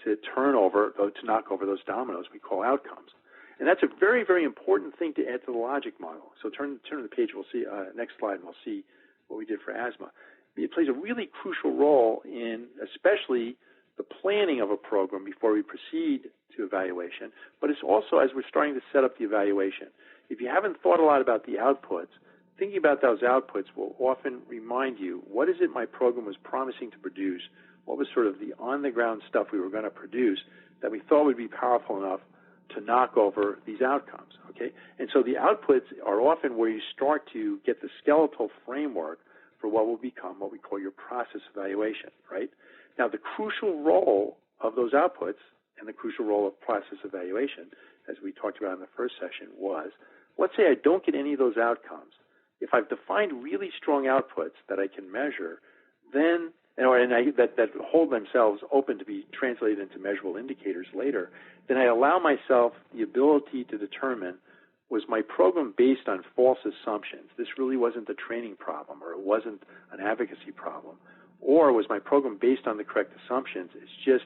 to knock over those dominoes we call outcomes. And that's a very, very important thing to add to the logic model. So turn to the page, we'll see, next slide, and we'll see what we did for asthma. It plays a really crucial role in especially the planning of a program before we proceed to evaluation, but it's also as we're starting to set up the evaluation. If you haven't thought a lot about the outputs, thinking about those outputs will often remind you, what is it my program was promising to produce? What was sort of the on-the-ground stuff we were going to produce that we thought would be powerful enough to knock over these outcomes, okay? And so the outputs are often where you start to get the skeletal framework for what will become what we call your process evaluation, right? Now, the crucial role of those outputs and the crucial role of process evaluation, as we talked about in the first session, was, let's say I don't get any of those outcomes. If I've defined really strong outputs that I can measure, then that hold themselves open to be translated into measurable indicators later, then I allow myself the ability to determine, was my program based on false assumptions? This really wasn't a training problem, or it wasn't an advocacy problem. Or was my program based on the correct assumptions? It's just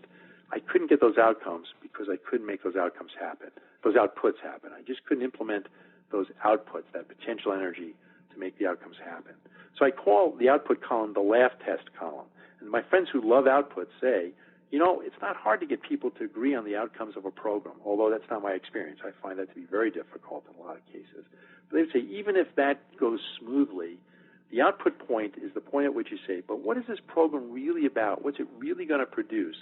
I couldn't get those outcomes because I couldn't make those outcomes happen, those outputs happen. I just couldn't implement those outputs, that potential energy to make the outcomes happen. So I call the output column the laugh test column. And my friends who love outputs say, it's not hard to get people to agree on the outcomes of a program, although that's not my experience. I find that to be very difficult in a lot of cases. But they would say, even if that goes smoothly, the output point is the point at which you say, but what is this program really about? What's it really going to produce?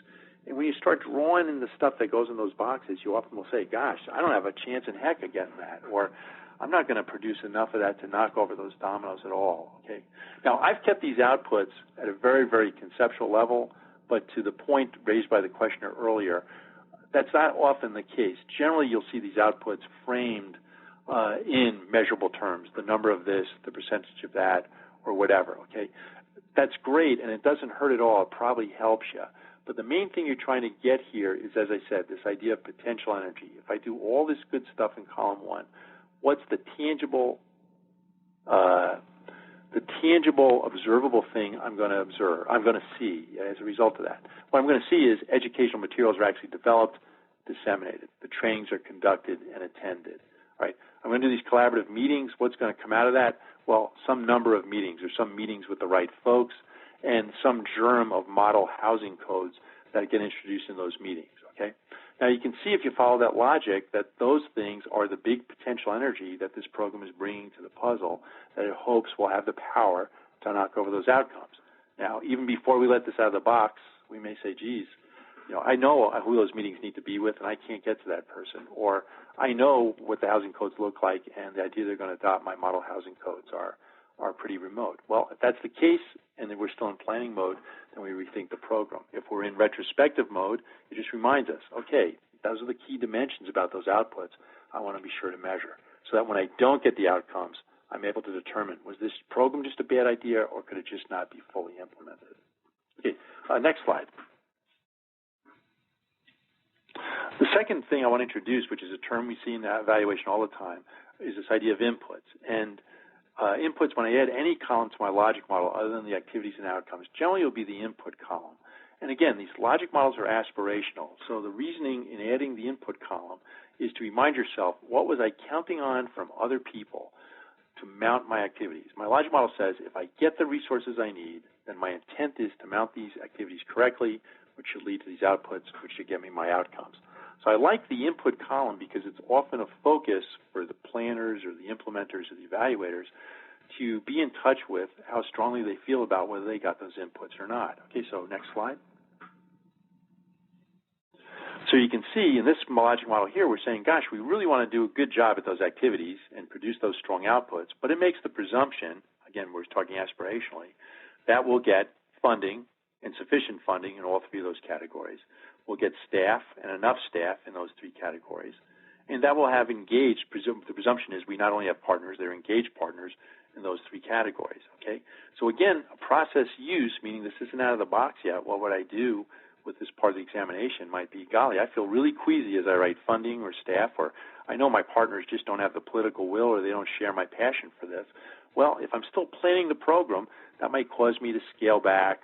And when you start drawing in the stuff that goes in those boxes, you often will say, gosh, I don't have a chance in heck of getting that, or I'm not going to produce enough of that to knock over those dominoes at all. Okay. Now, I've kept these outputs at a very, very conceptual level, but to the point raised by the questioner earlier, that's not often the case. Generally, you'll see these outputs framed in measurable terms, the number of this, the percentage of that, or whatever. Okay. That's great, and it doesn't hurt at all. It probably helps you. But the main thing you're trying to get here is, as I said, this idea of potential energy. If I do all this good stuff in column 1, what's the tangible, observable thing I'm going to observe, I'm going to see as a result of that? What I'm going to see is educational materials are actually developed, disseminated. The trainings are conducted and attended. Right? I'm going to do these collaborative meetings. What's going to come out of that? Well, some number of meetings, or some meetings with the right folks, and some germ of model housing codes that get introduced in those meetings. Okay? Now, you can see if you follow that logic that those things are the big potential energy that this program is bringing to the puzzle that it hopes will have the power to knock over those outcomes. Now, even before we let this out of the box, we may say, geez, I know who those meetings need to be with, and I can't get to that person. Or I know what the housing codes look like, and the idea they're going to adopt my model housing codes are pretty remote. Well, if that's the case, and then we're still in planning mode, then we rethink the program. If we're in retrospective mode, it just reminds us, okay, those are the key dimensions about those outputs I want to be sure to measure, so that when I don't get the outcomes, I'm able to determine, was this program just a bad idea, or could it just not be fully implemented? Okay, next slide. The second thing I want to introduce, which is a term we see in evaluation all the time, is this idea of inputs. And inputs, when I add any column to my logic model other than the activities and outcomes, generally it will be the input column. And again, these logic models are aspirational. So the reasoning in adding the input column is to remind yourself, what was I counting on from other people to mount my activities? My logic model says, if I get the resources I need, then my intent is to mount these activities correctly, which should lead to these outputs, which should get me my outcomes. So I like the input column because it's often a focus for the planners or the implementers or the evaluators to be in touch with how strongly they feel about whether they got those inputs or not. Okay, so next slide. So you can see in this logic model here, we're saying, gosh, we really want to do a good job at those activities and produce those strong outputs, but it makes the presumption, again, we're talking aspirationally, that we'll get funding and sufficient funding in all three of those categories. We'll get staff and enough staff in those three categories. And that will have engaged, the presumption is we not only have partners, they're engaged partners in those three categories, okay? So again, a process use, meaning this isn't out of the box yet. Well, what I do with this part of the examination might be, golly, I feel really queasy as I write funding or staff, or I know my partners just don't have the political will or they don't share my passion for this. Well, if I'm still planning the program, that might cause me to scale back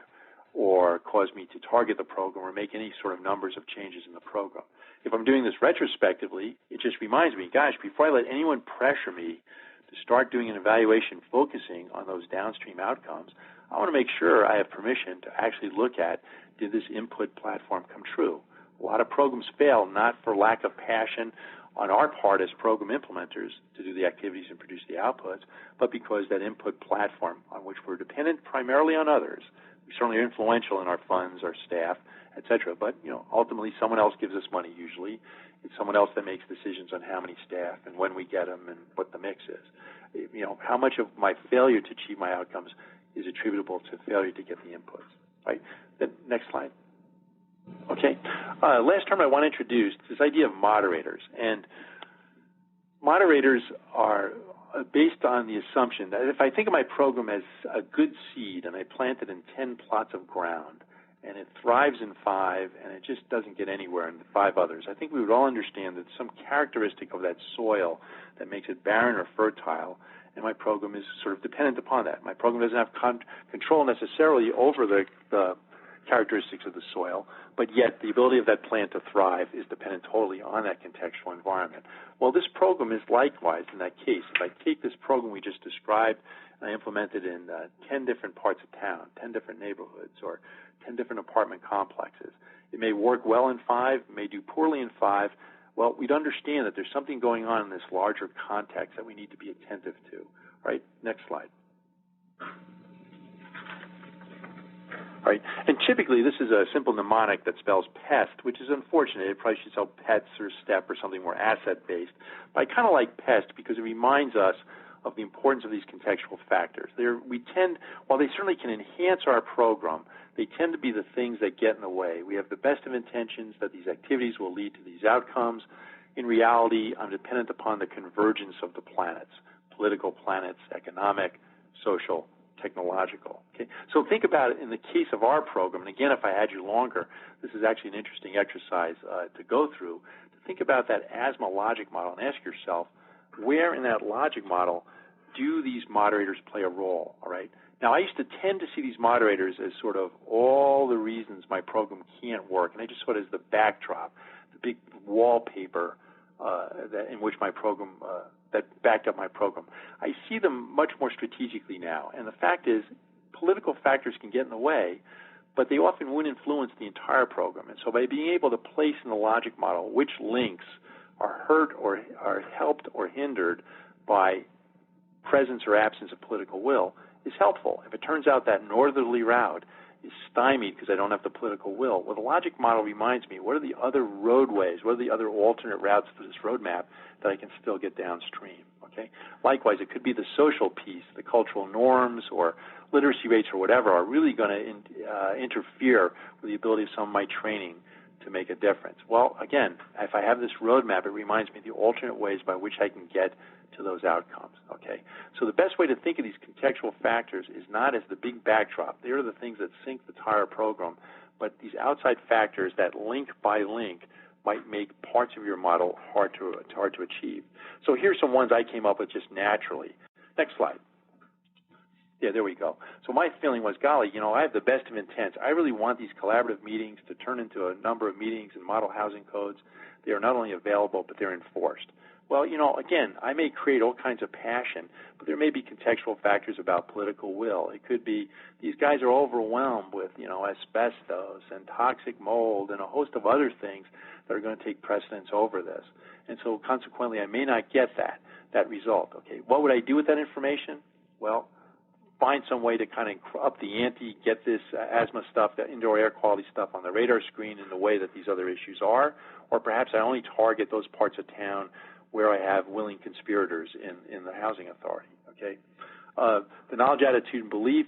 or cause me to target the program or make any sort of numbers of changes in the program. If I'm doing this retrospectively, it just reminds me, gosh, before I let anyone pressure me to start doing an evaluation focusing on those downstream outcomes, I want to make sure I have permission to actually look at, did this input platform come true? A lot of programs fail not for lack of passion on our part as program implementers to do the activities and produce the outputs, but because that input platform on which we're dependent primarily on others, we certainly are influential in our funds, our staff, et cetera, but ultimately someone else gives us money usually. It's someone else that makes decisions on how many staff and when we get them and what the mix is. How much of my failure to achieve my outcomes is attributable to failure to get the inputs, right? The next slide. Okay. Last term I want to introduce this idea of moderators. And moderators are based on the assumption that if I think of my program as a good seed and I plant it in 10 plots of ground and it thrives in 5 and it just doesn't get anywhere in the 5 others, I think we would all understand that some characteristic of that soil that makes it barren or fertile, and my program is sort of dependent upon that. My program doesn't have control necessarily over the characteristics of the soil, but yet the ability of that plant to thrive is dependent totally on that contextual environment. Well, this program is likewise in that case. If I take this program we just described and I implement it in 10 different parts of town, 10 different neighborhoods, or 10 different apartment complexes, It may work well in 5, may do poorly in 5. Well, we'd understand that there's something going on in this larger context that we need to be attentive to. All right, next slide. All right, and typically this is a simple mnemonic that spells pest, which is unfortunate. It probably should spell pets or step or something more asset-based. But I kind of like pest because it reminds us of the importance of these contextual factors. While they certainly can enhance our program, they tend to be the things that get in the way. We have the best of intentions that these activities will lead to these outcomes. In reality, I'm dependent upon the convergence of the planets, political planets, economic, social, technological. Okay? So think about it in the case of our program, and again, if I had you longer, this is actually an interesting exercise to go through, to think about that asthma logic model and ask yourself, where in that logic model do these moderators play a role, all right? Now, I used to tend to see these moderators as sort of all the reasons my program can't work, and I just saw it as the backdrop, the big wallpaper in which my program, that backed up my program. I see them much more strategically now, and the fact is political factors can get in the way, but they often won't influence the entire program. And so by being able to place in the logic model which links are hurt or are helped or hindered by presence or absence of political will is helpful. If it turns out that northerly route is stymied because I don't have the political will, well, the logic model reminds me, what are the other roadways, what are the other alternate routes to this roadmap that I can still get downstream, okay? Likewise, it could be the social piece, the cultural norms or literacy rates or whatever are really going to interfere with the ability of some of my training to make a difference. Well, again, if I have this roadmap, it reminds me of the alternate ways by which I can get to those outcomes, okay? So the best way to think of these contextual factors is not as the big backdrop. They are the things that sink the entire program, but these outside factors that link by link might make parts of your model hard to achieve. So here's some ones I came up with just naturally. Next slide. Yeah, there we go. So my feeling was, golly, I have the best of intents. I really want these collaborative meetings to turn into a number of meetings and model housing codes. They are not only available, but they're enforced. Well, again, I may create all kinds of passion, but there may be contextual factors about political will. It could be these guys are overwhelmed with, asbestos and toxic mold and a host of other things that are going to take precedence over this. And so consequently, I may not get that result. Okay, what would I do with that information? Well, find some way to kind of up the ante, get this asthma stuff, the indoor air quality stuff on the radar screen in the way that these other issues are, or perhaps I only target those parts of town where I have willing conspirators in the housing authority, okay? The knowledge, attitude, and belief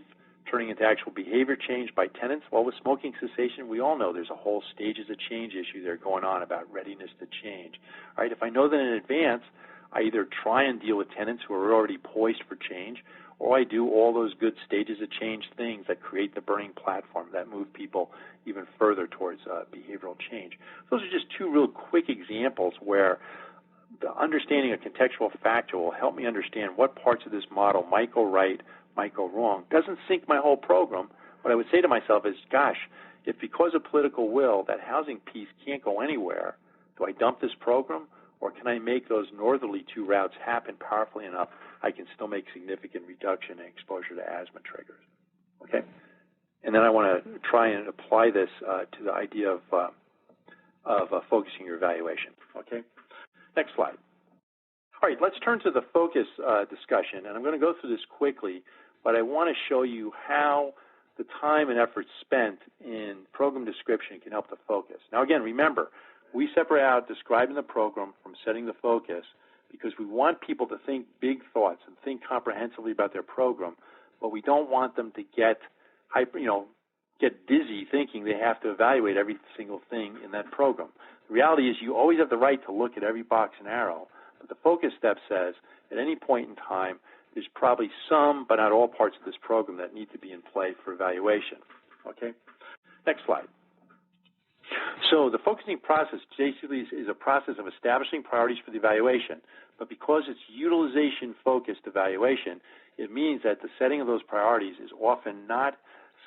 turning into actual behavior change by tenants. Well, with smoking cessation, we all know there's a whole stages of change issue there going on about readiness to change. All right, if I know that in advance, I either try and deal with tenants who are already poised for change, or I do all those good stages of change things that create the burning platform that move people even further towards behavioral change. Those are just two real quick examples where the understanding a contextual factor will help me understand what parts of this model might go right, might go wrong. Doesn't sink my whole program. What I would say to myself is, gosh, if because of political will that housing piece can't go anywhere, do I dump this program? Or can I make those northerly two routes happen powerfully enough I can still make significant reduction in exposure to asthma triggers? Okay? And then I want to try and apply this to the idea of focusing your evaluation. Okay? Next slide. All right, let's turn to the focus discussion. And I'm going to go through this quickly, but I want to show you how the time and effort spent in program description can help the focus. Now, again, remember, we separate out describing the program from setting the focus because we want people to think big thoughts and think comprehensively about their program, but we don't want them to get dizzy thinking they have to evaluate every single thing in that program. The reality is you always have the right to look at every box and arrow, but the focus step says at any point in time there's probably some but not all parts of this program that need to be in play for evaluation. Okay? Next slide. So the focusing process basically is a process of establishing priorities for the evaluation, but because it's utilization-focused evaluation, it means that the setting of those priorities is often not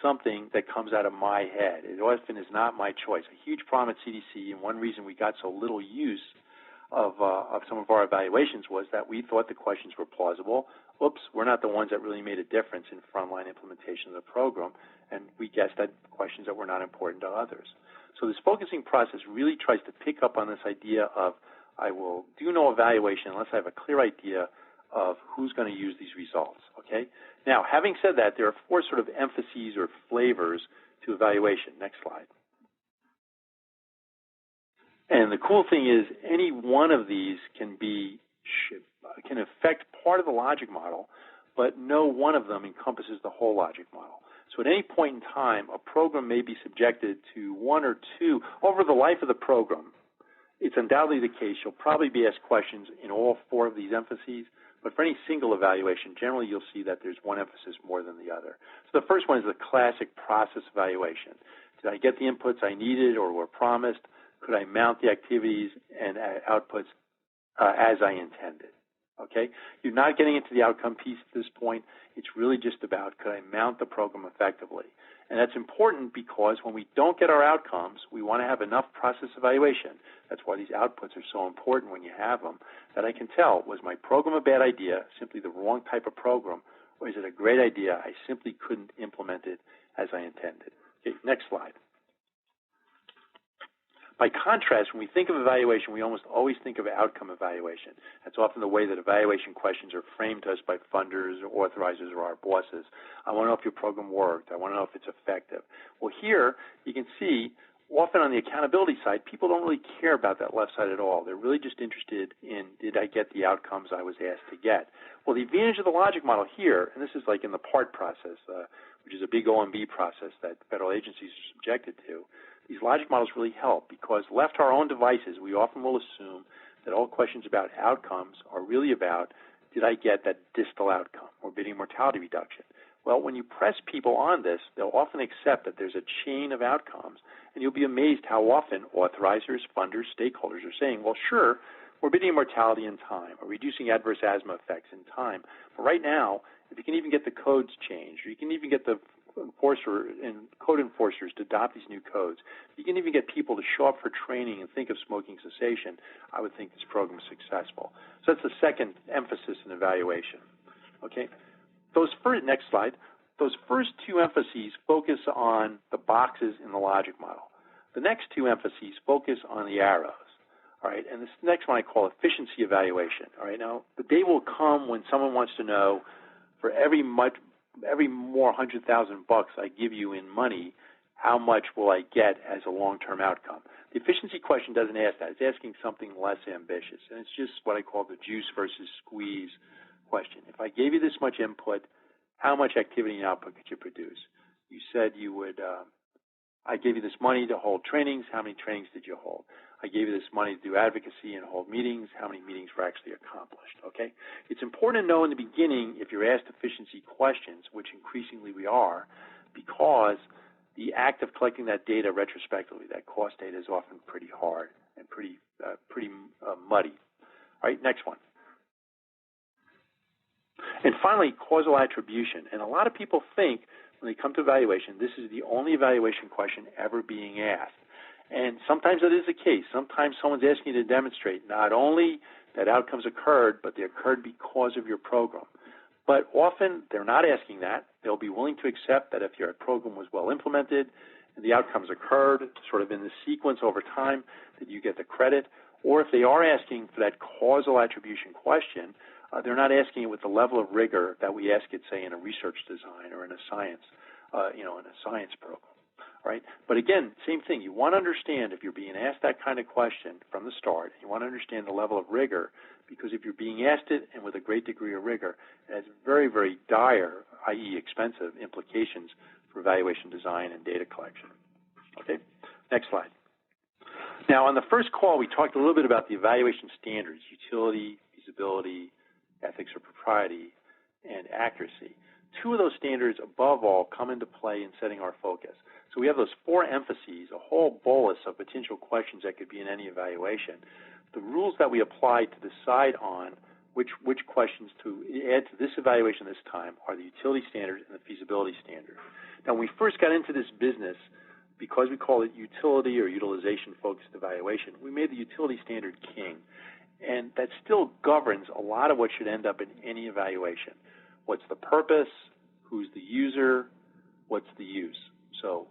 something that comes out of my head. It often is not my choice. A huge problem at CDC, and one reason we got so little use of some of our evaluations was that we thought the questions were plausible. Oops, we're not the ones that really made a difference in frontline implementation of the program, and we guessed at questions that were not important to others. So this focusing process really tries to pick up on this idea of I will do no evaluation unless I have a clear idea of who's going to use these results, okay? Now, having said that, there are four sort of emphases or flavors to evaluation. Next slide. And the cool thing is any one of these can affect part of the logic model, but no one of them encompasses the whole logic model. So at any point in time, a program may be subjected to one or two. Over the life of the program, it's undoubtedly the case you'll probably be asked questions in all four of these emphases, but for any single evaluation, generally you'll see that there's one emphasis more than the other. So the first one is the classic process evaluation. Did I get the inputs I needed or were promised? Could I mount the activities and outputs as I intended? Okay? You're not getting into the outcome piece at this point. It's really just about could I mount the program effectively? And that's important because when we don't get our outcomes, we want to have enough process evaluation. That's why these outputs are so important when you have them, that I can tell, was my program a bad idea, simply the wrong type of program, or is it a great idea, I simply couldn't implement it as I intended? Okay, next slide. By contrast, when we think of evaluation, we almost always think of outcome evaluation. That's often the way that evaluation questions are framed to us by funders or authorizers or our bosses. I want to know if your program worked. I want to know if it's effective. Well, here you can see often on the accountability side, people don't really care about that left side at all. They're really just interested in did I get the outcomes I was asked to get. Well, the advantage of the logic model here, and this is like in the PART process, which is a big OMB process that federal agencies are subjected to, these logic models really help because left to our own devices, we often will assume that all questions about outcomes are really about did I get that distal outcome, morbidity and mortality reduction. Well, when you press people on this, they'll often accept that there's a chain of outcomes, and you'll be amazed how often authorizers, funders, stakeholders are saying, well, sure, morbidity and mortality in time, or reducing adverse asthma effects in time. But right now, if you can even get the codes changed, or you can even get the code enforcers to adopt these new codes, you can even get people to show up for training and think of smoking cessation, I would think this program is successful. So that's the second emphasis in evaluation. Okay. Next slide. Those first two emphases focus on the boxes in the logic model. The next two emphases focus on the arrows. All right, and this next one I call efficiency evaluation. All right, now the day will come when someone wants to know for every more $100,000 I give you in money, how much will I get as a long-term outcome? The efficiency question doesn't ask that. It's asking something less ambitious, and it's just what I call the juice versus squeeze question. If I gave you this much input, how much activity and output could you produce? You said you would, I gave you this money to hold trainings. How many trainings did you hold? I gave you this money to do advocacy and hold meetings. How many meetings were actually accomplished? Okay? It's important to know in the beginning if you're asked efficiency questions, which increasingly we are, because the act of collecting that data retrospectively, that cost data, is often pretty hard and pretty muddy. All right, next one. And finally, causal attribution. And a lot of people think when they come to evaluation, this is the only evaluation question ever being asked. And sometimes that is the case. Sometimes someone's asking you to demonstrate not only that outcomes occurred, but they occurred because of your program. But often they're not asking that. They'll be willing to accept that if your program was well implemented and the outcomes occurred sort of in the sequence over time, that you get the credit. Or if they are asking for that causal attribution question, they're not asking it with the level of rigor that we ask it, say, in a research design or in a science, in a science program. Right? But again, same thing. You want to understand if you're being asked that kind of question from the start, you want to understand the level of rigor, because if you're being asked it and with a great degree of rigor, it has very, very dire, i.e. expensive, implications for evaluation design and data collection. Okay? Next slide. Now, on the first call, we talked a little bit about the evaluation standards, utility, feasibility, ethics or propriety, and accuracy. Two of those standards, above all, come into play in setting our focus. So we have those four emphases, a whole bolus of potential questions that could be in any evaluation. The rules that we apply to decide on which questions to add to this evaluation this time are the utility standard and the feasibility standard. Now, when we first got into this business, because we call it utility or utilization-focused evaluation, we made the utility standard king. And that still governs a lot of what should end up in any evaluation. What's the purpose? Who's the user? what's the use? So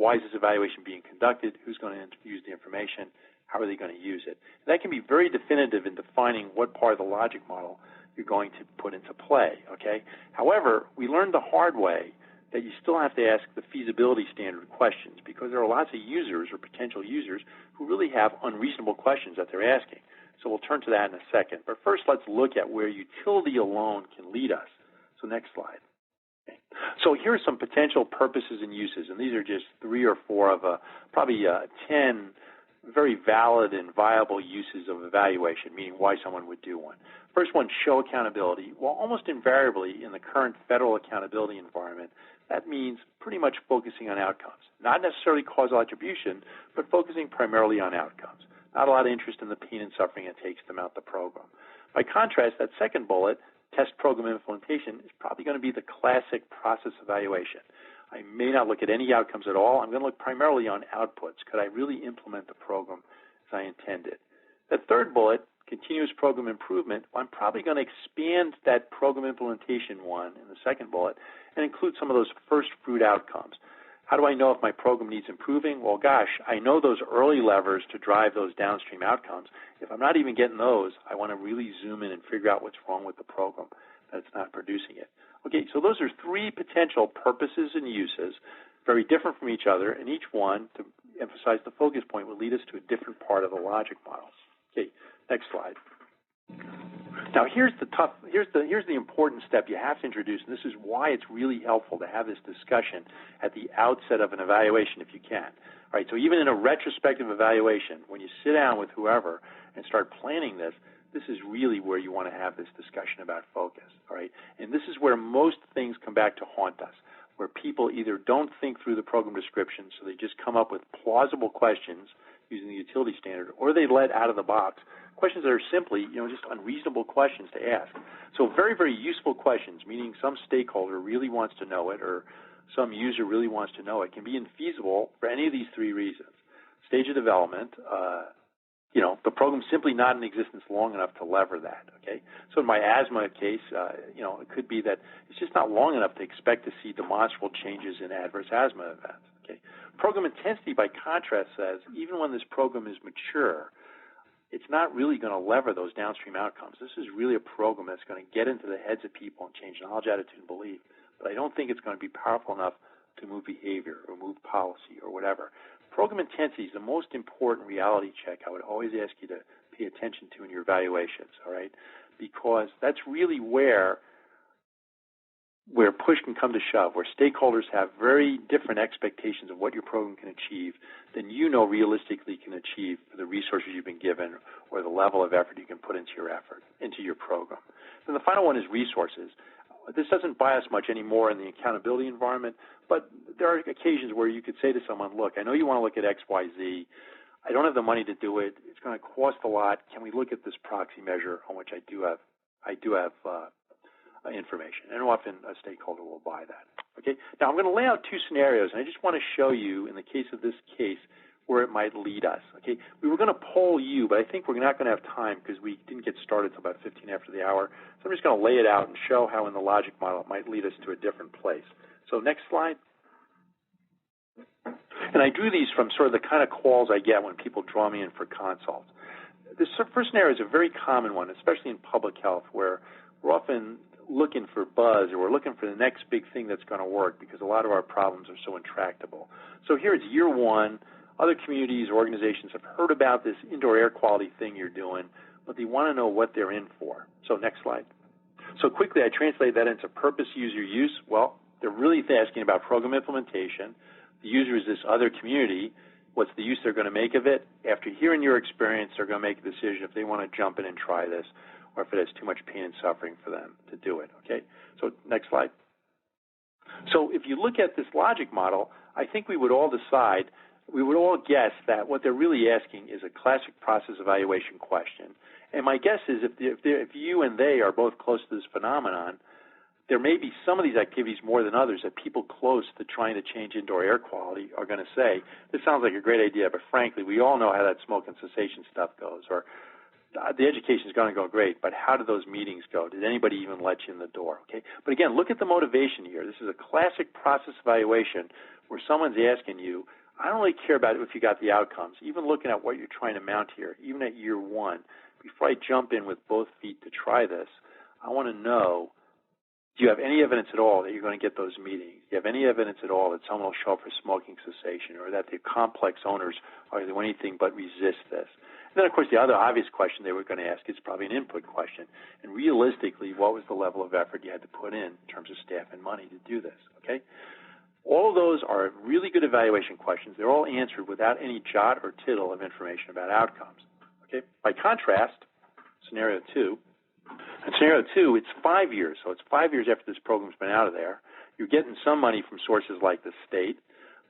why is this evaluation being conducted? Who's going to use the information? How are they going to use it? And that can be very definitive in defining what part of the logic model you're going to put into play, okay? However, we learned the hard way that you still have to ask the feasibility standard questions because there are lots of users or potential users who really have unreasonable questions that they're asking. So we'll turn to that in a second. But first, let's look at where utility alone can lead us. So next slide. Okay. So here are some potential purposes and uses, and these are just 3 or 4 of probably 10 very valid and viable uses of evaluation, meaning why someone would do one. First one, show accountability. Well, almost invariably in the current federal accountability environment, that means pretty much focusing on outcomes. Not necessarily causal attribution, but focusing primarily on outcomes. Not a lot of interest in the pain and suffering it takes to mount the program. By contrast, that second bullet, test program implementation, is probably going to be the classic process evaluation. I may not look at any outcomes at all. I'm going to look primarily on outputs. Could I really implement the program as I intended? The third bullet, continuous program improvement, I'm probably going to expand that program implementation one in the second bullet and include some of those first fruit outcomes. How do I know if my program needs improving? Well, gosh, I know those early levers to drive those downstream outcomes. If I'm not even getting those, I want to really zoom in and figure out what's wrong with the program, that it's not producing it. Okay, so those are 3 potential purposes and uses, very different from each other, and each one, to emphasize the focus point, will lead us to a different part of the logic model. Okay, next slide. Now here's the important step you have to introduce, and this is why it's really helpful to have this discussion at the outset of an evaluation if you can. All right, so even in a retrospective evaluation, when you sit down with whoever and start planning this, this is really where you want to have this discussion about focus, all right? And this is where most things come back to haunt us, where people either don't think through the program description, so they just come up with plausible questions using the utility standard, or they let out of the box questions that are simply, just unreasonable questions to ask. So very, very useful questions, meaning some stakeholder really wants to know it or some user really wants to know it, can be infeasible for any of these 3 reasons. Stage of development, the program's simply not in existence long enough to lever that, okay? So in my asthma case, it could be that it's just not long enough to expect to see demonstrable changes in adverse asthma events, okay? Program intensity, by contrast, says even when this program is mature, it's not really going to lever those downstream outcomes. This is really a program that's going to get into the heads of people and change knowledge, attitude, and belief, but I don't think it's going to be powerful enough to move behavior or move policy or whatever. Program intensity is the most important reality check I would always ask you to pay attention to in your evaluations, all right? Because that's really where push can come to shove, where stakeholders have very different expectations of what your program can achieve than realistically can achieve for the resources you've been given or the level of effort you can put into your program. Then the final one is resources. This doesn't buy us much anymore in the accountability environment, but there are occasions where you could say to someone, look, I know you want to look at X, Y, Z. I don't have the money to do it. It's going to cost a lot. Can we look at this proxy measure on which I do have information? And often a stakeholder will buy that. Okay. Now I'm going to lay out 2 scenarios, and I just want to show you in the case of this case where it might lead us. Okay. We were going to poll you, but I think we're not going to have time because we didn't get started until about 15 after the hour. So I'm just going to lay it out and show how in the logic model it might lead us to a different place. So next slide. And I drew these from sort of the kind of calls I get when people draw me in for consults. This first scenario is a very common one, especially in public health, where we're often looking for buzz or we're looking for the next big thing that's going to work because a lot of our problems are so intractable. So here it's year 1. Other communities or organizations have heard about this indoor air quality thing you're doing, but they want to know what they're in for. So next slide. So quickly, I translate that into purpose, user, use. Well, they're really asking about program implementation. The user is this other community. What's the use they're going to make of it? After hearing your experience, they're going to make a decision if they want to jump in and try this or if it has too much pain and suffering for them to do it, okay? So next slide. So if you look at this logic model, I think we would all guess that what they're really asking is a classic process evaluation question. And my guess is if you and they are both close to this phenomenon, there may be some of these activities more than others that people close to trying to change indoor air quality are going to say, this sounds like a great idea, but frankly, we all know how that smoke and cessation stuff goes. Or the education is going to go great, but how did those meetings go? Did anybody even let you in the door? Okay. But again, look at the motivation here. This is a classic process evaluation where someone's asking you, I don't really care about if you got the outcomes, even looking at what you're trying to mount here, even at year one. Before I jump in with both feet to try this, I want to know, do you have any evidence at all that you're going to get those meetings? Do you have any evidence at all that someone will show up for smoking cessation, or that the complex owners are doing anything but resist this? And then, of course, the other obvious question they were going to ask is probably an input question. And realistically, what was the level of effort you had to put in terms of staff and money to do this, okay? All of those are really good evaluation questions. They're all answered without any jot or tittle of information about outcomes, okay? By contrast, scenario 2, in scenario 2, it's 5 years. So it's 5 years after this program's been out of there. You're getting some money from sources like the state,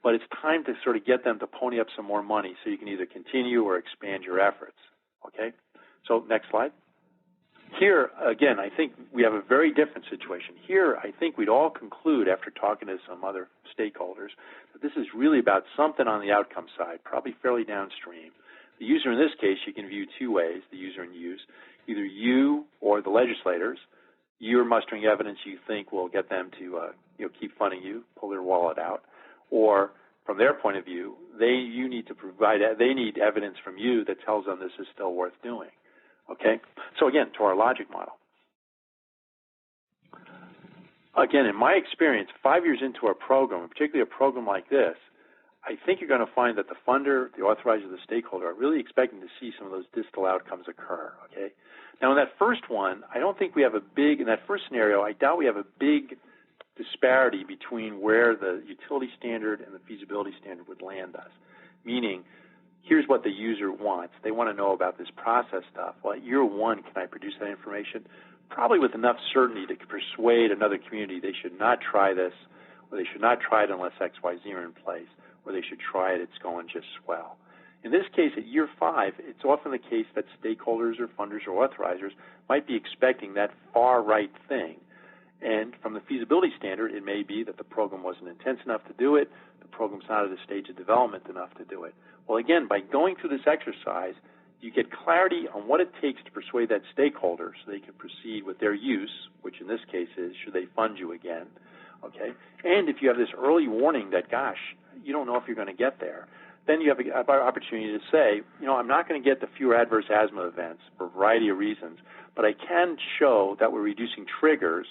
but it's time to sort of get them to pony up some more money so you can either continue or expand your efforts, okay? So next slide. Here, again, I think we have a very different situation. Here, I think we'd all conclude after talking to some other stakeholders that this is really about something on the outcome side, probably fairly downstream. The user in this case, you can view two ways, the user and use. Either you or the legislators, you're mustering evidence you think will get them to keep funding you, pull their wallet out, or from their point of view, they need evidence from you that tells them this is still worth doing. Okay? So again, to our logic model. Again, in my experience, 5 years into a program, particularly a program like this, I think you're going to find that the funder, the authorizer, the stakeholder are really expecting to see some of those distal outcomes occur, okay? Now, in that first one, I don't think we have in that first scenario, I doubt we have a big disparity between where the utility standard and the feasibility standard would land us, meaning here's what the user wants. They want to know about this process stuff. Well, at year one, can I produce that information? Probably with enough certainty to persuade another community they should not try this, or they should not try it unless X, Y, Z are in place, or they should try it, it's going just swell. In this case, at year 5, it's often the case that stakeholders or funders or authorizers might be expecting that far right thing. And from the feasibility standard, it may be that the program wasn't intense enough to do it, the program's not at a stage of development enough to do it. Well, again, by going through this exercise, you get clarity on what it takes to persuade that stakeholder so they can proceed with their use, which in this case is, should they fund you again, okay? And if you have this early warning that, gosh, you don't know if you're going to get there, then you have an opportunity to say, I'm not going to get the fewer adverse asthma events for a variety of reasons, but I can show that we're reducing triggers,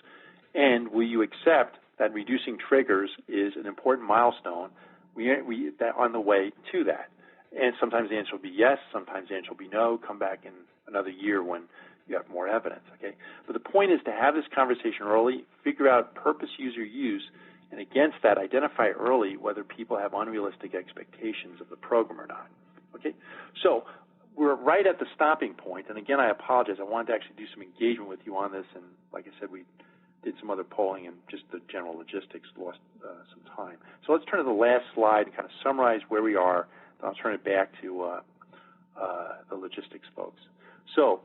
and will you accept that reducing triggers is an important milestone on the way to that? And sometimes the answer will be yes, sometimes the answer will be no. Come back in another year when you have more evidence, okay? But the point is to have this conversation early, figure out purpose, user, use, and against that, identify early whether people have unrealistic expectations of the program or not, okay? So we're right at the stopping point, and again, I apologize. I wanted to actually do some engagement with you on this, and like I said, we did some other polling, and just the general logistics lost some time. So let's turn to the last slide and kind of summarize where we are. Then I'll turn it back to the logistics folks. So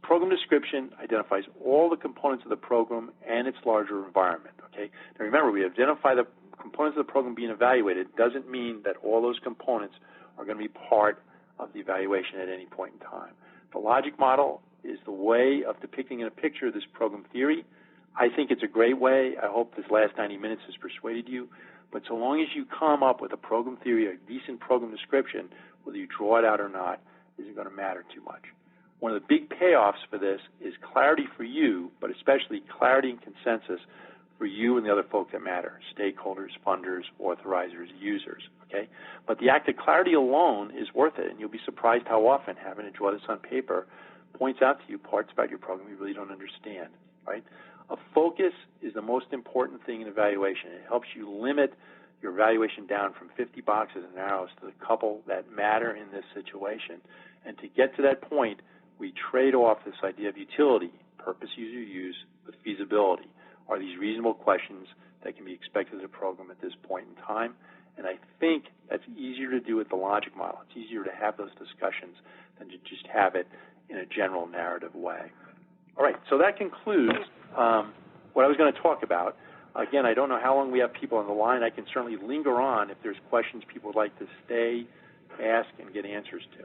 program description identifies all the components of the program and its larger environment, okay? Now remember, we identify the components of the program being evaluated. It doesn't mean that all those components are going to be part of the evaluation at any point in time. The logic model is the way of depicting in a picture this program theory. I think it's a great way. I hope this last 90 minutes has persuaded you. But so long as you come up with a program theory, a decent program description, whether you draw it out or not, isn't going to matter too much. One of the big payoffs for this is clarity for you, but especially clarity and consensus for you and the other folks that matter, stakeholders, funders, authorizers, users, okay? But the act of clarity alone is worth it, and you'll be surprised how often having to draw this on paper points out to you parts about your program you really don't understand, right? A focus is the most important thing in evaluation. It helps you limit your evaluation down from 50 boxes and arrows to the couple that matter in this situation. And to get to that point, we trade off this idea of utility, purpose, user, use, with feasibility. Are these reasonable questions that can be expected of the program at this point in time? And I think that's easier to do with the logic model. It's easier to have those discussions than to just have it in a general narrative way. All right, so that concludes what I was going to talk about. Again, I don't know how long we have people on the line. I can certainly linger on if there's questions people would like to stay, ask, and get answers to.